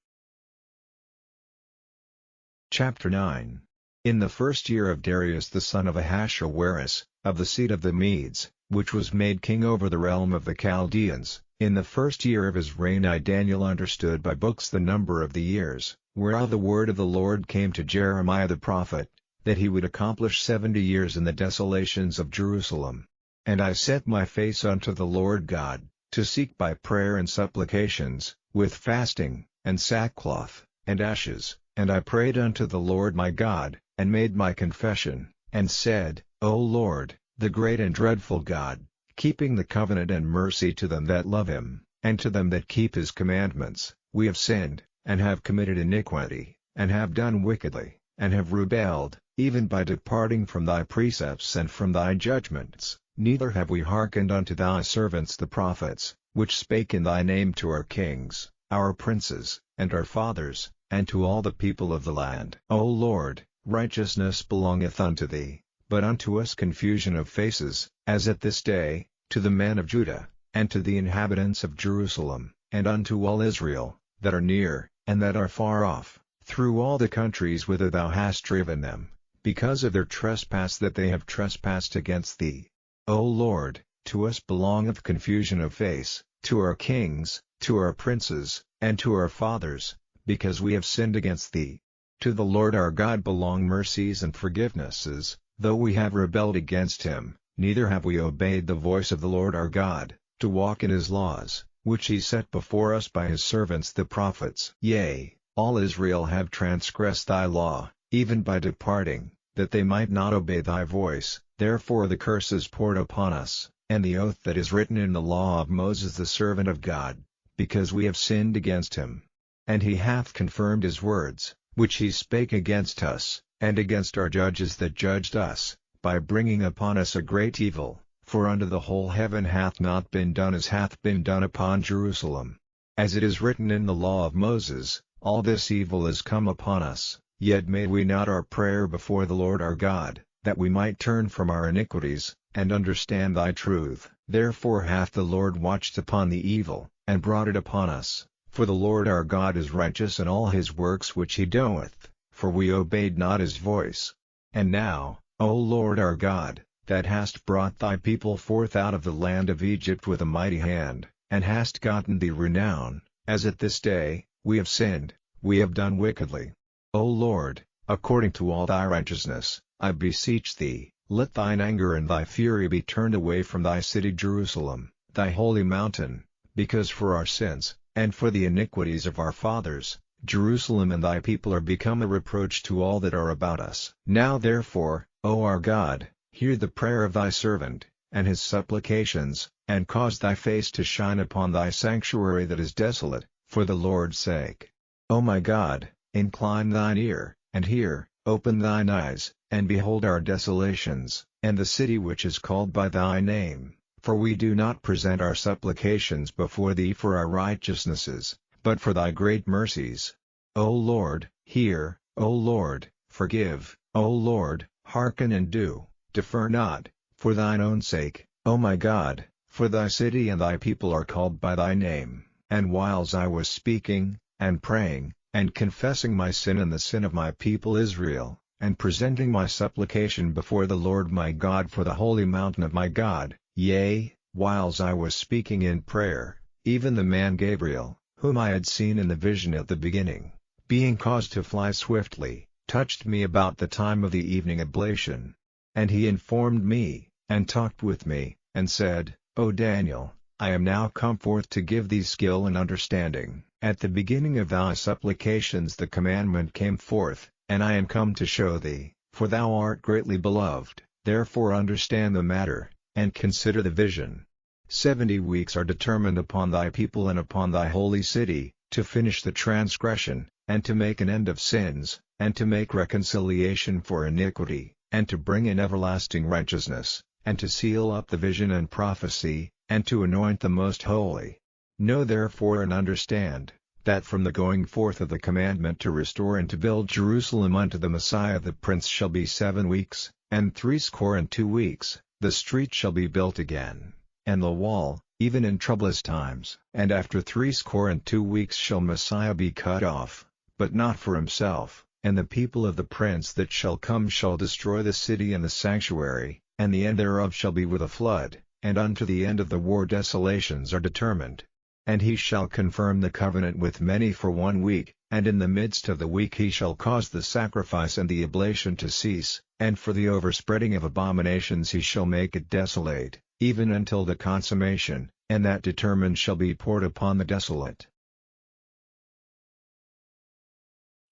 Chapter 9. In the first year of Darius the son of Ahasuerus, of the seed of the Medes, which was made king over the realm of the Chaldeans, in the first year of his reign I Daniel understood by books the number of the years, whereof the word of the Lord came to Jeremiah the prophet, that he would accomplish 70 years in the desolations of Jerusalem. And I set my face unto the Lord God, to seek by prayer and supplications, with fasting, and sackcloth, and ashes, and I prayed unto the Lord my God, and made my confession, and said, O Lord, the great and dreadful God, keeping the covenant and mercy to them that love him, and to them that keep his commandments, we have sinned, and have committed iniquity, and have done wickedly, and have rebelled, even by departing from thy precepts and from thy judgments, neither have we hearkened unto thy servants the prophets, which spake in thy name to our kings, our princes, and our fathers, and to all the people of the land. O Lord, righteousness belongeth unto thee, but unto us confusion of faces, as at this day, to the men of Judah, and to the inhabitants of Jerusalem, and unto all Israel, that are near, and that are far off, through all the countries whither thou hast driven them, because of their trespass that they have trespassed against thee. O Lord, to us belongeth confusion of face, to our kings, to our princes, and to our fathers, because we have sinned against thee. To the Lord our God belong mercies and forgivenesses, though we have rebelled against him, neither have we obeyed the voice of the Lord our God, to walk in his laws, which he set before us by his servants the prophets. Yea, all Israel have transgressed thy law, even by departing, that they might not obey thy voice, therefore the curse is poured upon us, and the oath that is written in the law of Moses the servant of God, because we have sinned against him. And he hath confirmed his words, which he spake against us, and against our judges that judged us, by bringing upon us a great evil, for unto the whole heaven hath not been done as hath been done upon Jerusalem. As it is written in the law of Moses, all this evil is come upon us, yet made we not our prayer before the Lord our God, that we might turn from our iniquities, and understand thy truth. Therefore hath the Lord watched upon the evil, and brought it upon us. For the Lord our God is righteous in all his works which he doeth, for we obeyed not his voice. And now, O Lord our God, that hast brought thy people forth out of the land of Egypt with a mighty hand, and hast gotten thee renown, as at this day, we have sinned, we have done wickedly. O Lord, according to all thy righteousness, I beseech thee, let thine anger and thy fury be turned away from thy city Jerusalem, thy holy mountain, because for our sins, and for the iniquities of our fathers, Jerusalem and thy people are become a reproach to all that are about us. Now therefore, O our God, hear the prayer of thy servant, and his supplications, and cause thy face to shine upon thy sanctuary that is desolate, for the Lord's sake. O my God, incline thine ear, and hear, open thine eyes, and behold our desolations, and the city which is called by thy name. For we do not present our supplications before thee for our righteousnesses, but for thy great mercies. O Lord, hear, O Lord, forgive, O Lord, hearken and do, defer not, for thine own sake, O my God, for thy city and thy people are called by thy name. And whiles I was speaking, and praying, and confessing my sin and the sin of my people Israel, and presenting my supplication before the Lord my God for the holy mountain of my God, yea, whiles I was speaking in prayer, even the man Gabriel, whom I had seen in the vision at the beginning, being caused to fly swiftly, touched me about the time of the evening oblation. And he informed me, and talked with me, and said, O Daniel, I am now come forth to give thee skill and understanding. At the beginning of thy supplications the commandment came forth, and I am come to show thee, for thou art greatly beloved, therefore understand the matter, and consider the vision. 70 weeks are determined upon thy people and upon thy holy city, to finish the transgression, and to make an end of sins, and to make reconciliation for iniquity, and to bring in everlasting righteousness, and to seal up the vision and prophecy, and to anoint the most holy. Know therefore and understand, that from the going forth of the commandment to restore and to build Jerusalem unto the Messiah the Prince shall be 7 weeks, and 62 weeks, the street shall be built again. and the wall, even in troublous times. And after 62 weeks shall Messiah be cut off, but not for himself, and the people of the prince that shall come shall destroy the city and the sanctuary, and the end thereof shall be with a flood, and unto the end of the war desolations are determined. And he shall confirm the covenant with many for 1 week, and in the midst of the week he shall cause the sacrifice and the oblation to cease, and for the overspreading of abominations he shall make it desolate, even until the consummation, and that determined shall be poured upon the desolate.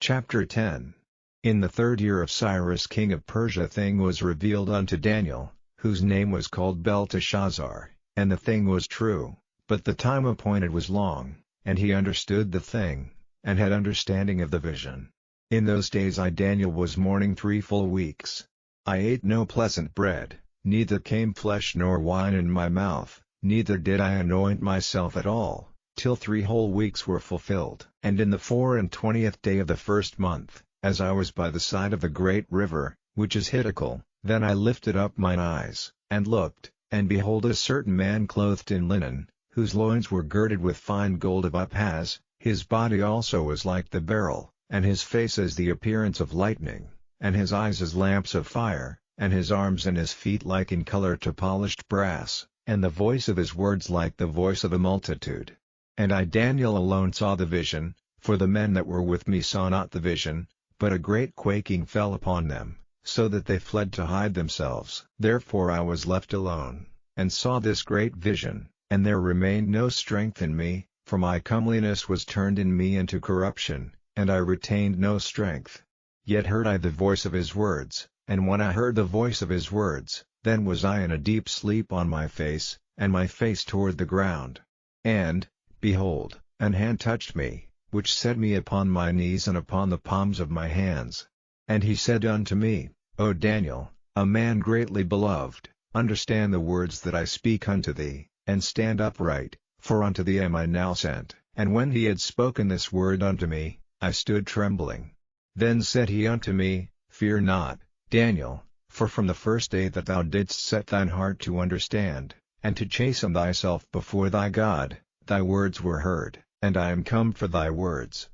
Chapter 10. In the 3rd year of Cyrus king of Persia, thing was revealed unto Daniel, whose name was called Belteshazzar, and the thing was true, but the time appointed was long, and he understood the thing, and had understanding of the vision. In those days I Daniel was mourning 3 full weeks. I ate no pleasant bread, neither came flesh nor wine in my mouth, neither did I anoint myself at all, till 3 whole weeks were fulfilled. And in the 24th day of the 1st month, as I was by the side of the great river, which is Hiddekel, then I lifted up mine eyes, and looked, and behold a certain man clothed in linen, whose loins were girded with fine gold of Uphaz, his body also was like the beryl, and his face as the appearance of lightning, and his eyes as lamps of fire, and his arms and his feet like in color to polished brass, and the voice of his words like the voice of a multitude. And I Daniel alone saw the vision, for the men that were with me saw not the vision, but a great quaking fell upon them, so that they fled to hide themselves. Therefore I was left alone, and saw this great vision, and there remained no strength in me, for my comeliness was turned in me into corruption, and I retained no strength. Yet heard I the voice of his words, and when I heard the voice of his words, then was I in a deep sleep on my face, and my face toward the ground. And, behold, an hand touched me, which set me upon my knees and upon the palms of my hands. And he said unto me, O Daniel, a man greatly beloved, understand the words that I speak unto thee, and stand upright, for unto thee am I now sent. And when he had spoken this word unto me, I stood trembling. Then said he unto me, Fear not, Daniel, for from the first day that thou didst set thine heart to understand, and to chasten thyself before thy God, thy words were heard, and I am come for thy words.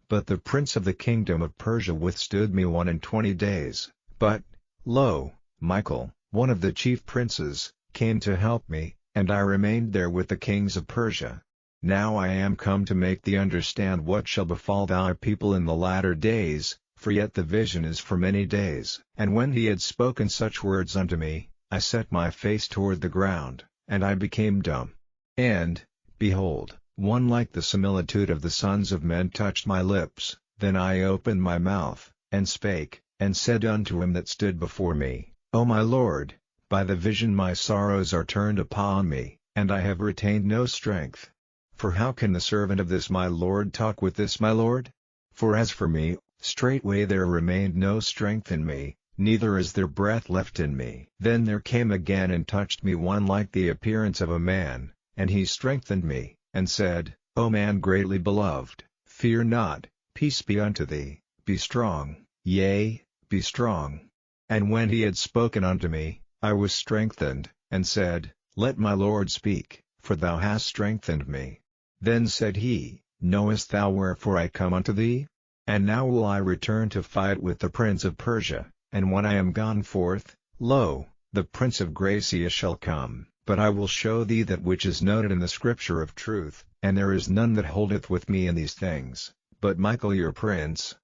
But the prince of the kingdom of Persia withstood me 21 days, but, lo, Michael, one of the chief princes, came to help me, and I remained there with the kings of Persia. Now I am come to make thee understand what shall befall thy people in the latter days, for yet the vision is for many days. And when he had spoken such words unto me, I set my face toward the ground, and I became dumb. And, behold, one like the similitude of the sons of men touched my lips. Then I opened my mouth, and spake, and said unto him that stood before me, O my Lord, by the vision my sorrows are turned upon me, and I have retained no strength. For how can the servant of this my Lord talk with this my Lord? For as for me, straightway there remained no strength in me, neither is there breath left in me. Then there came again and touched me one like the appearance of a man, and he strengthened me, and said, O man greatly beloved, fear not, peace be unto thee, be strong, yea, be strong. And when he had spoken unto me, I was strengthened, and said, Let my Lord speak, for thou hast strengthened me. Then said he, Knowest thou wherefore I come unto thee? And now will I return to fight with the prince of Persia, and when I am gone forth, lo, the prince of Gracia shall come. But I will show thee that which is noted in the scripture of truth, and there is none that holdeth with me in these things, but Michael your prince.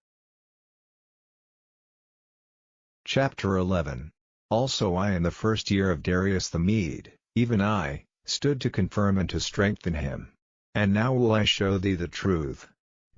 Chapter 11. Also I in the 1st year of Darius the Mede, even I, stood to confirm and to strengthen him. And now will I show thee the truth.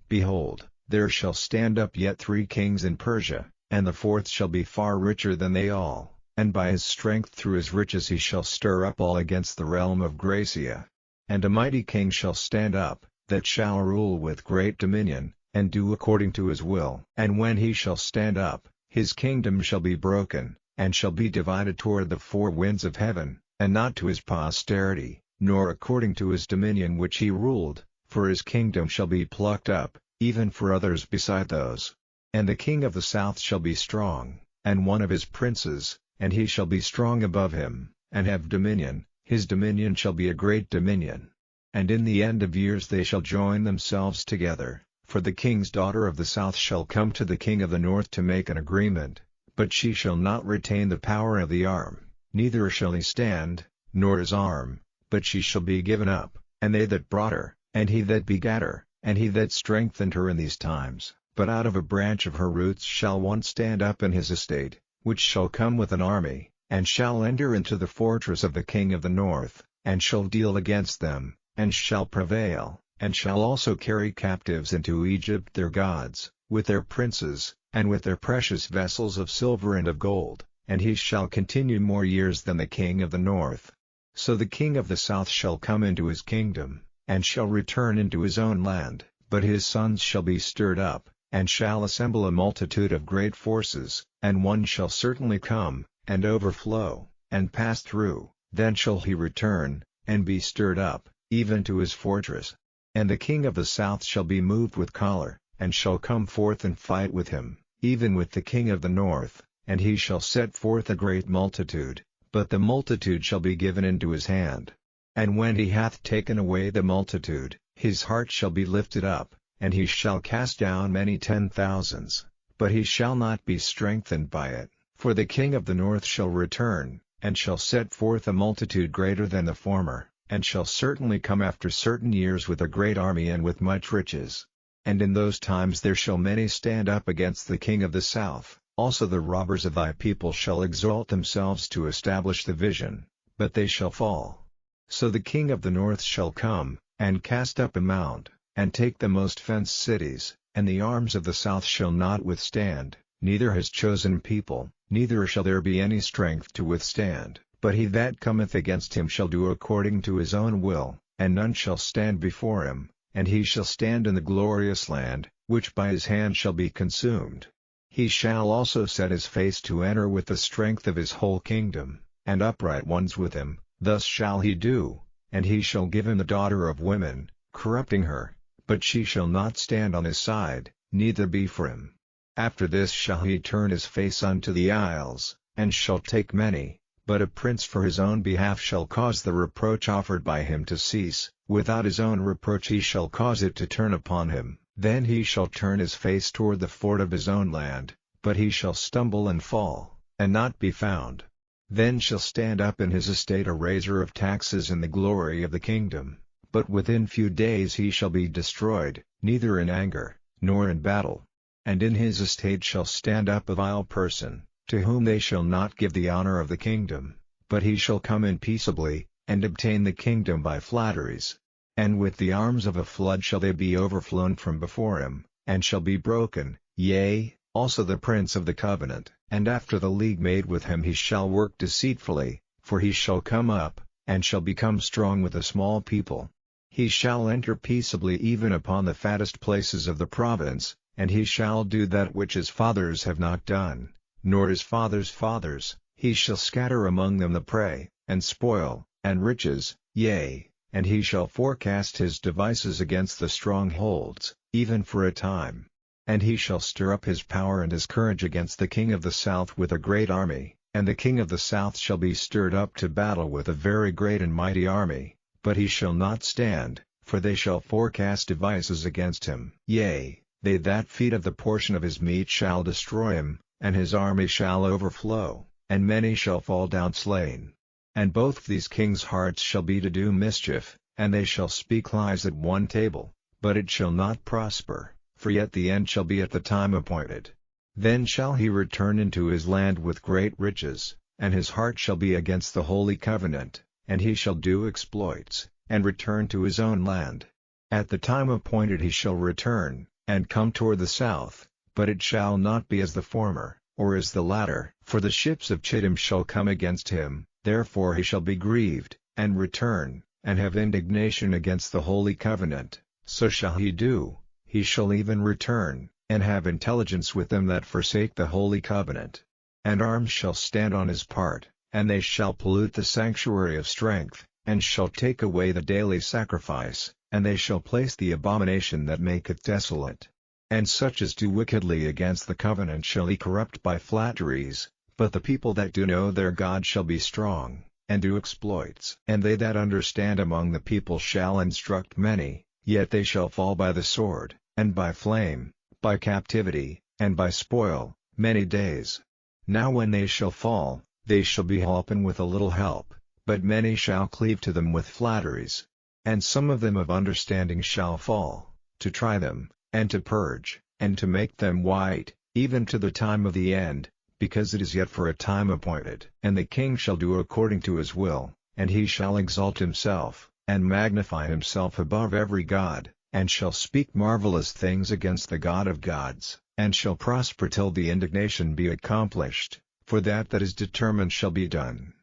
Behold, there shall stand up yet 3 kings in Persia, and the 4th shall be far richer than they all, and by his strength through his riches he shall stir up all against the realm of Gracia. And a mighty king shall stand up, that shall rule with great dominion, and do according to his will. And when he shall stand up, his kingdom shall be broken, and shall be divided toward the 4 winds of heaven, and not to his posterity, nor according to his dominion which he ruled, for his kingdom shall be plucked up, even for others beside those. And the king of the south shall be strong, and one of his princes, and he shall be strong above him, and have dominion, His dominion shall be a great dominion. And in the end of years they shall join themselves together, for the king's daughter of the south shall come to the king of the north to make an agreement, but she shall not retain the power of the arm, neither shall he stand, nor his arm, but she shall be given up, and they that brought her, and he that begat her, and he that strengthened her in these times. But out of a branch of her roots shall one stand up in his estate, which shall come with an army, and shall enter into the fortress of the king of the north, and shall deal against them, and shall prevail, and shall also carry captives into Egypt their gods, with their princes, and with their precious vessels of silver and of gold, and he shall continue more years than the king of the north. So the king of the south shall come into his kingdom, and shall return into his own land, but his sons shall be stirred up, and shall assemble a multitude of great forces, and one shall certainly come, and overflow, and pass through, then shall he return, and be stirred up, even to his fortress. And the king of the south shall be moved with choler, and shall come forth and fight with him, even with the king of the north, and he shall set forth a great multitude, but the multitude shall be given into his hand. And when he hath taken away the multitude, his heart shall be lifted up, and he shall cast down many 10,000s, but he shall not be strengthened by it, for the king of the north shall return, and shall set forth a multitude greater than the former, and shall certainly come after certain years with a great army and with much riches. And in those times there shall many stand up against the king of the south, also the robbers of thy people shall exalt themselves to establish the vision, but they shall fall. So the king of the north shall come, and cast up a mound, and take the most fenced cities, and the arms of the south shall not withstand, neither his chosen people, neither shall there be any strength to withstand, but he that cometh against him shall do according to his own will, and none shall stand before him, and he shall stand in the glorious land, which by his hand shall be consumed. He shall also set his face to enter with the strength of his whole kingdom, and upright ones with him, thus shall he do, and he shall give him the daughter of women, corrupting her, but she shall not stand on his side, neither be for him. After this shall he turn his face unto the isles, and shall take many, but a prince for his own behalf shall cause the reproach offered by him to cease, without his own reproach he shall cause it to turn upon him. Then he shall turn his face toward the fort of his own land, but he shall stumble and fall, and not be found. Then shall stand up in his estate a raiser of taxes in the glory of the kingdom, but within few days he shall be destroyed, neither in anger, nor in battle. And in his estate shall stand up a vile person, to whom they shall not give the honor of the kingdom, but he shall come in peaceably, and obtain the kingdom by flatteries. And with the arms of a flood shall they be overflown from before him, and shall be broken, yea, also the prince of the covenant. And after the league made with him he shall work deceitfully, for he shall come up, and shall become strong with a small people. He shall enter peaceably even upon the fattest places of the province, and he shall do that which his fathers have not done, nor his fathers' fathers. He shall scatter among them the prey, and spoil, and riches, yea, and he shall forecast his devices against the strongholds, even for a time. And he shall stir up his power and his courage against the king of the south with a great army, and the king of the south shall be stirred up to battle with a very great and mighty army, but he shall not stand, for they shall forecast devices against him. Yea, they that feed of the portion of his meat shall destroy him, and his army shall overflow, and many shall fall down slain. And both these kings' hearts shall be to do mischief, and they shall speak lies at one table, but it shall not prosper. For yet the end shall be at the time appointed. Then shall he return into his land with great riches, and his heart shall be against the holy covenant, and he shall do exploits, and return to his own land. At the time appointed he shall return, and come toward the south, but it shall not be as the former, or as the latter. For the ships of Chittim shall come against him, therefore he shall be grieved, and return, and have indignation against the holy covenant. So shall he do. He shall even return, and have intelligence with them that forsake the holy covenant. And arms shall stand on his part, and they shall pollute the sanctuary of strength, and shall take away the daily sacrifice, and they shall place the abomination that maketh desolate. And such as do wickedly against the covenant shall he corrupt by flatteries, but the people that do know their God shall be strong, and do exploits. And they that understand among the people shall instruct many, yet they shall fall by the sword, and by flame, by captivity, and by spoil, many days. Now when they shall fall, they shall be holpen with a little help, but many shall cleave to them with flatteries. And some of them of understanding shall fall, to try them, and to purge, and to make them white, even to the time of the end, because it is yet for a time appointed. And the king shall do according to his will, and he shall exalt himself, and magnify himself above every god, and shall speak marvelous things against the God of gods, and shall prosper till the indignation be accomplished, for that is determined shall be done.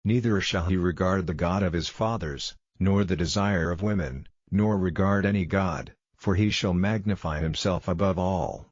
Neither shall he regard the God of his fathers, nor the desire of women, nor regard any god, for he shall magnify himself above all.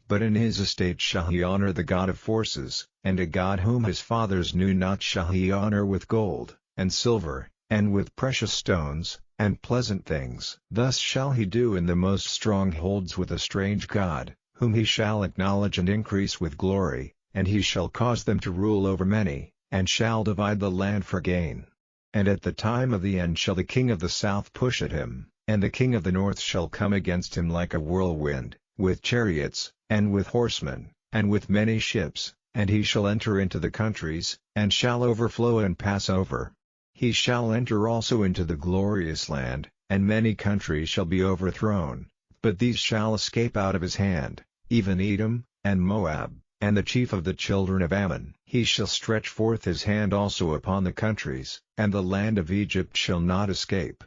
But in his estate shall he honor the God of forces, and a God whom his fathers knew not shall he honor with gold, and silver, and with precious stones, and pleasant things. Thus shall he do in the most strongholds with a strange God, whom he shall acknowledge and increase with glory, and he shall cause them to rule over many, and shall divide the land for gain. And at the time of the end shall the king of the south push at him, and the king of the north shall come against him like a whirlwind, with chariots, and with horsemen, and with many ships, and he shall enter into the countries, and shall overflow and pass over. He shall enter also into the glorious land, and many countries shall be overthrown, but these shall escape out of his hand, even Edom, and Moab, and the chief of the children of Ammon. He shall stretch forth his hand also upon the countries, and the land of Egypt shall not escape.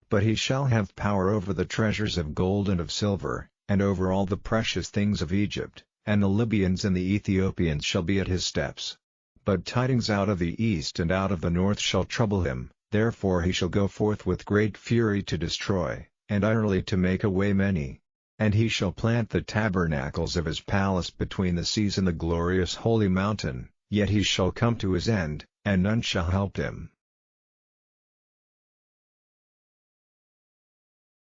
But he shall have power over the treasures of gold and of silver, and over all the precious things of Egypt, and the Libyans and the Ethiopians shall be at his steps. But tidings out of the east and out of the north shall trouble him, therefore he shall go forth with great fury to destroy, and utterly to make away many. And he shall plant the tabernacles of his palace between the seas and the glorious holy mountain, yet he shall come to his end, and none shall help him.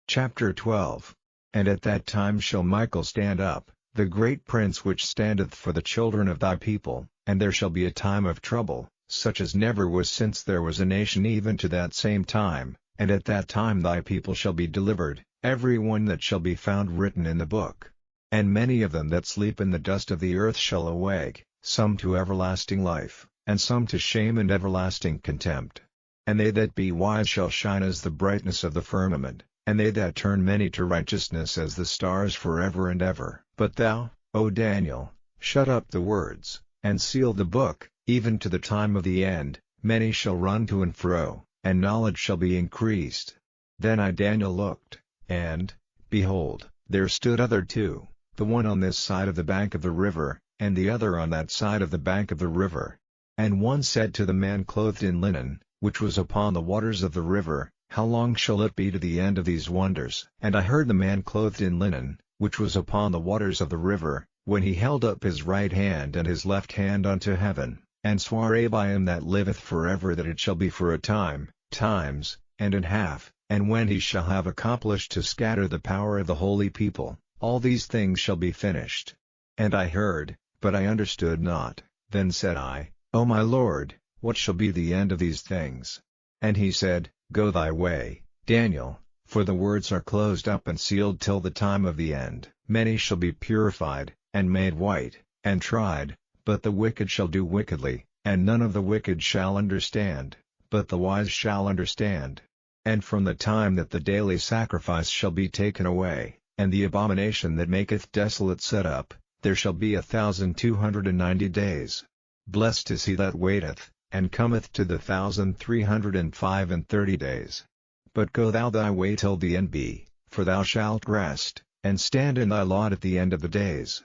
Chapter 12. And at that time shall Michael stand up, the great prince which standeth for the children of thy people, and there shall be a time of trouble, such as never was since there was a nation even to that same time, and at that time thy people shall be delivered, every one that shall be found written in the book. And many of them that sleep in the dust of the earth shall awake, some to everlasting life, and some to shame and everlasting contempt. And they that be wise shall shine as the brightness of the firmament, and they that turn many to righteousness as the stars forever and ever. But thou, O Daniel, shut up the words, and seal the book, even to the time of the end. Many shall run to and fro, and knowledge shall be increased. Then I Daniel looked, and, behold, there stood other two, the one on this side of the bank of the river, and the other on that side of the bank of the river. And one said to the man clothed in linen, which was upon the waters of the river, How long shall it be to the end of these wonders? And I heard the man clothed in linen, which was upon the waters of the river, when he held up his right hand and his left hand unto heaven, and sware by him that liveth forever that it shall be for a time, times, and an half, and when he shall have accomplished to scatter the power of the holy people, all these things shall be finished. And I heard, but I understood not. Then said I, O my Lord, what shall be the end of these things? And he said, Go thy way, Daniel, for the words are closed up and sealed till the time of the end. Many shall be purified, and made white, and tried, but the wicked shall do wickedly, and none of the wicked shall understand, but the wise shall understand. And from the time that the daily sacrifice shall be taken away, and the abomination that maketh desolate set up, there shall be 1,290 days. Blessed is he that waiteth, and cometh to the 1,335 days. But go thou thy way till the end be, for thou shalt rest, and stand in thy lot at the end of the days.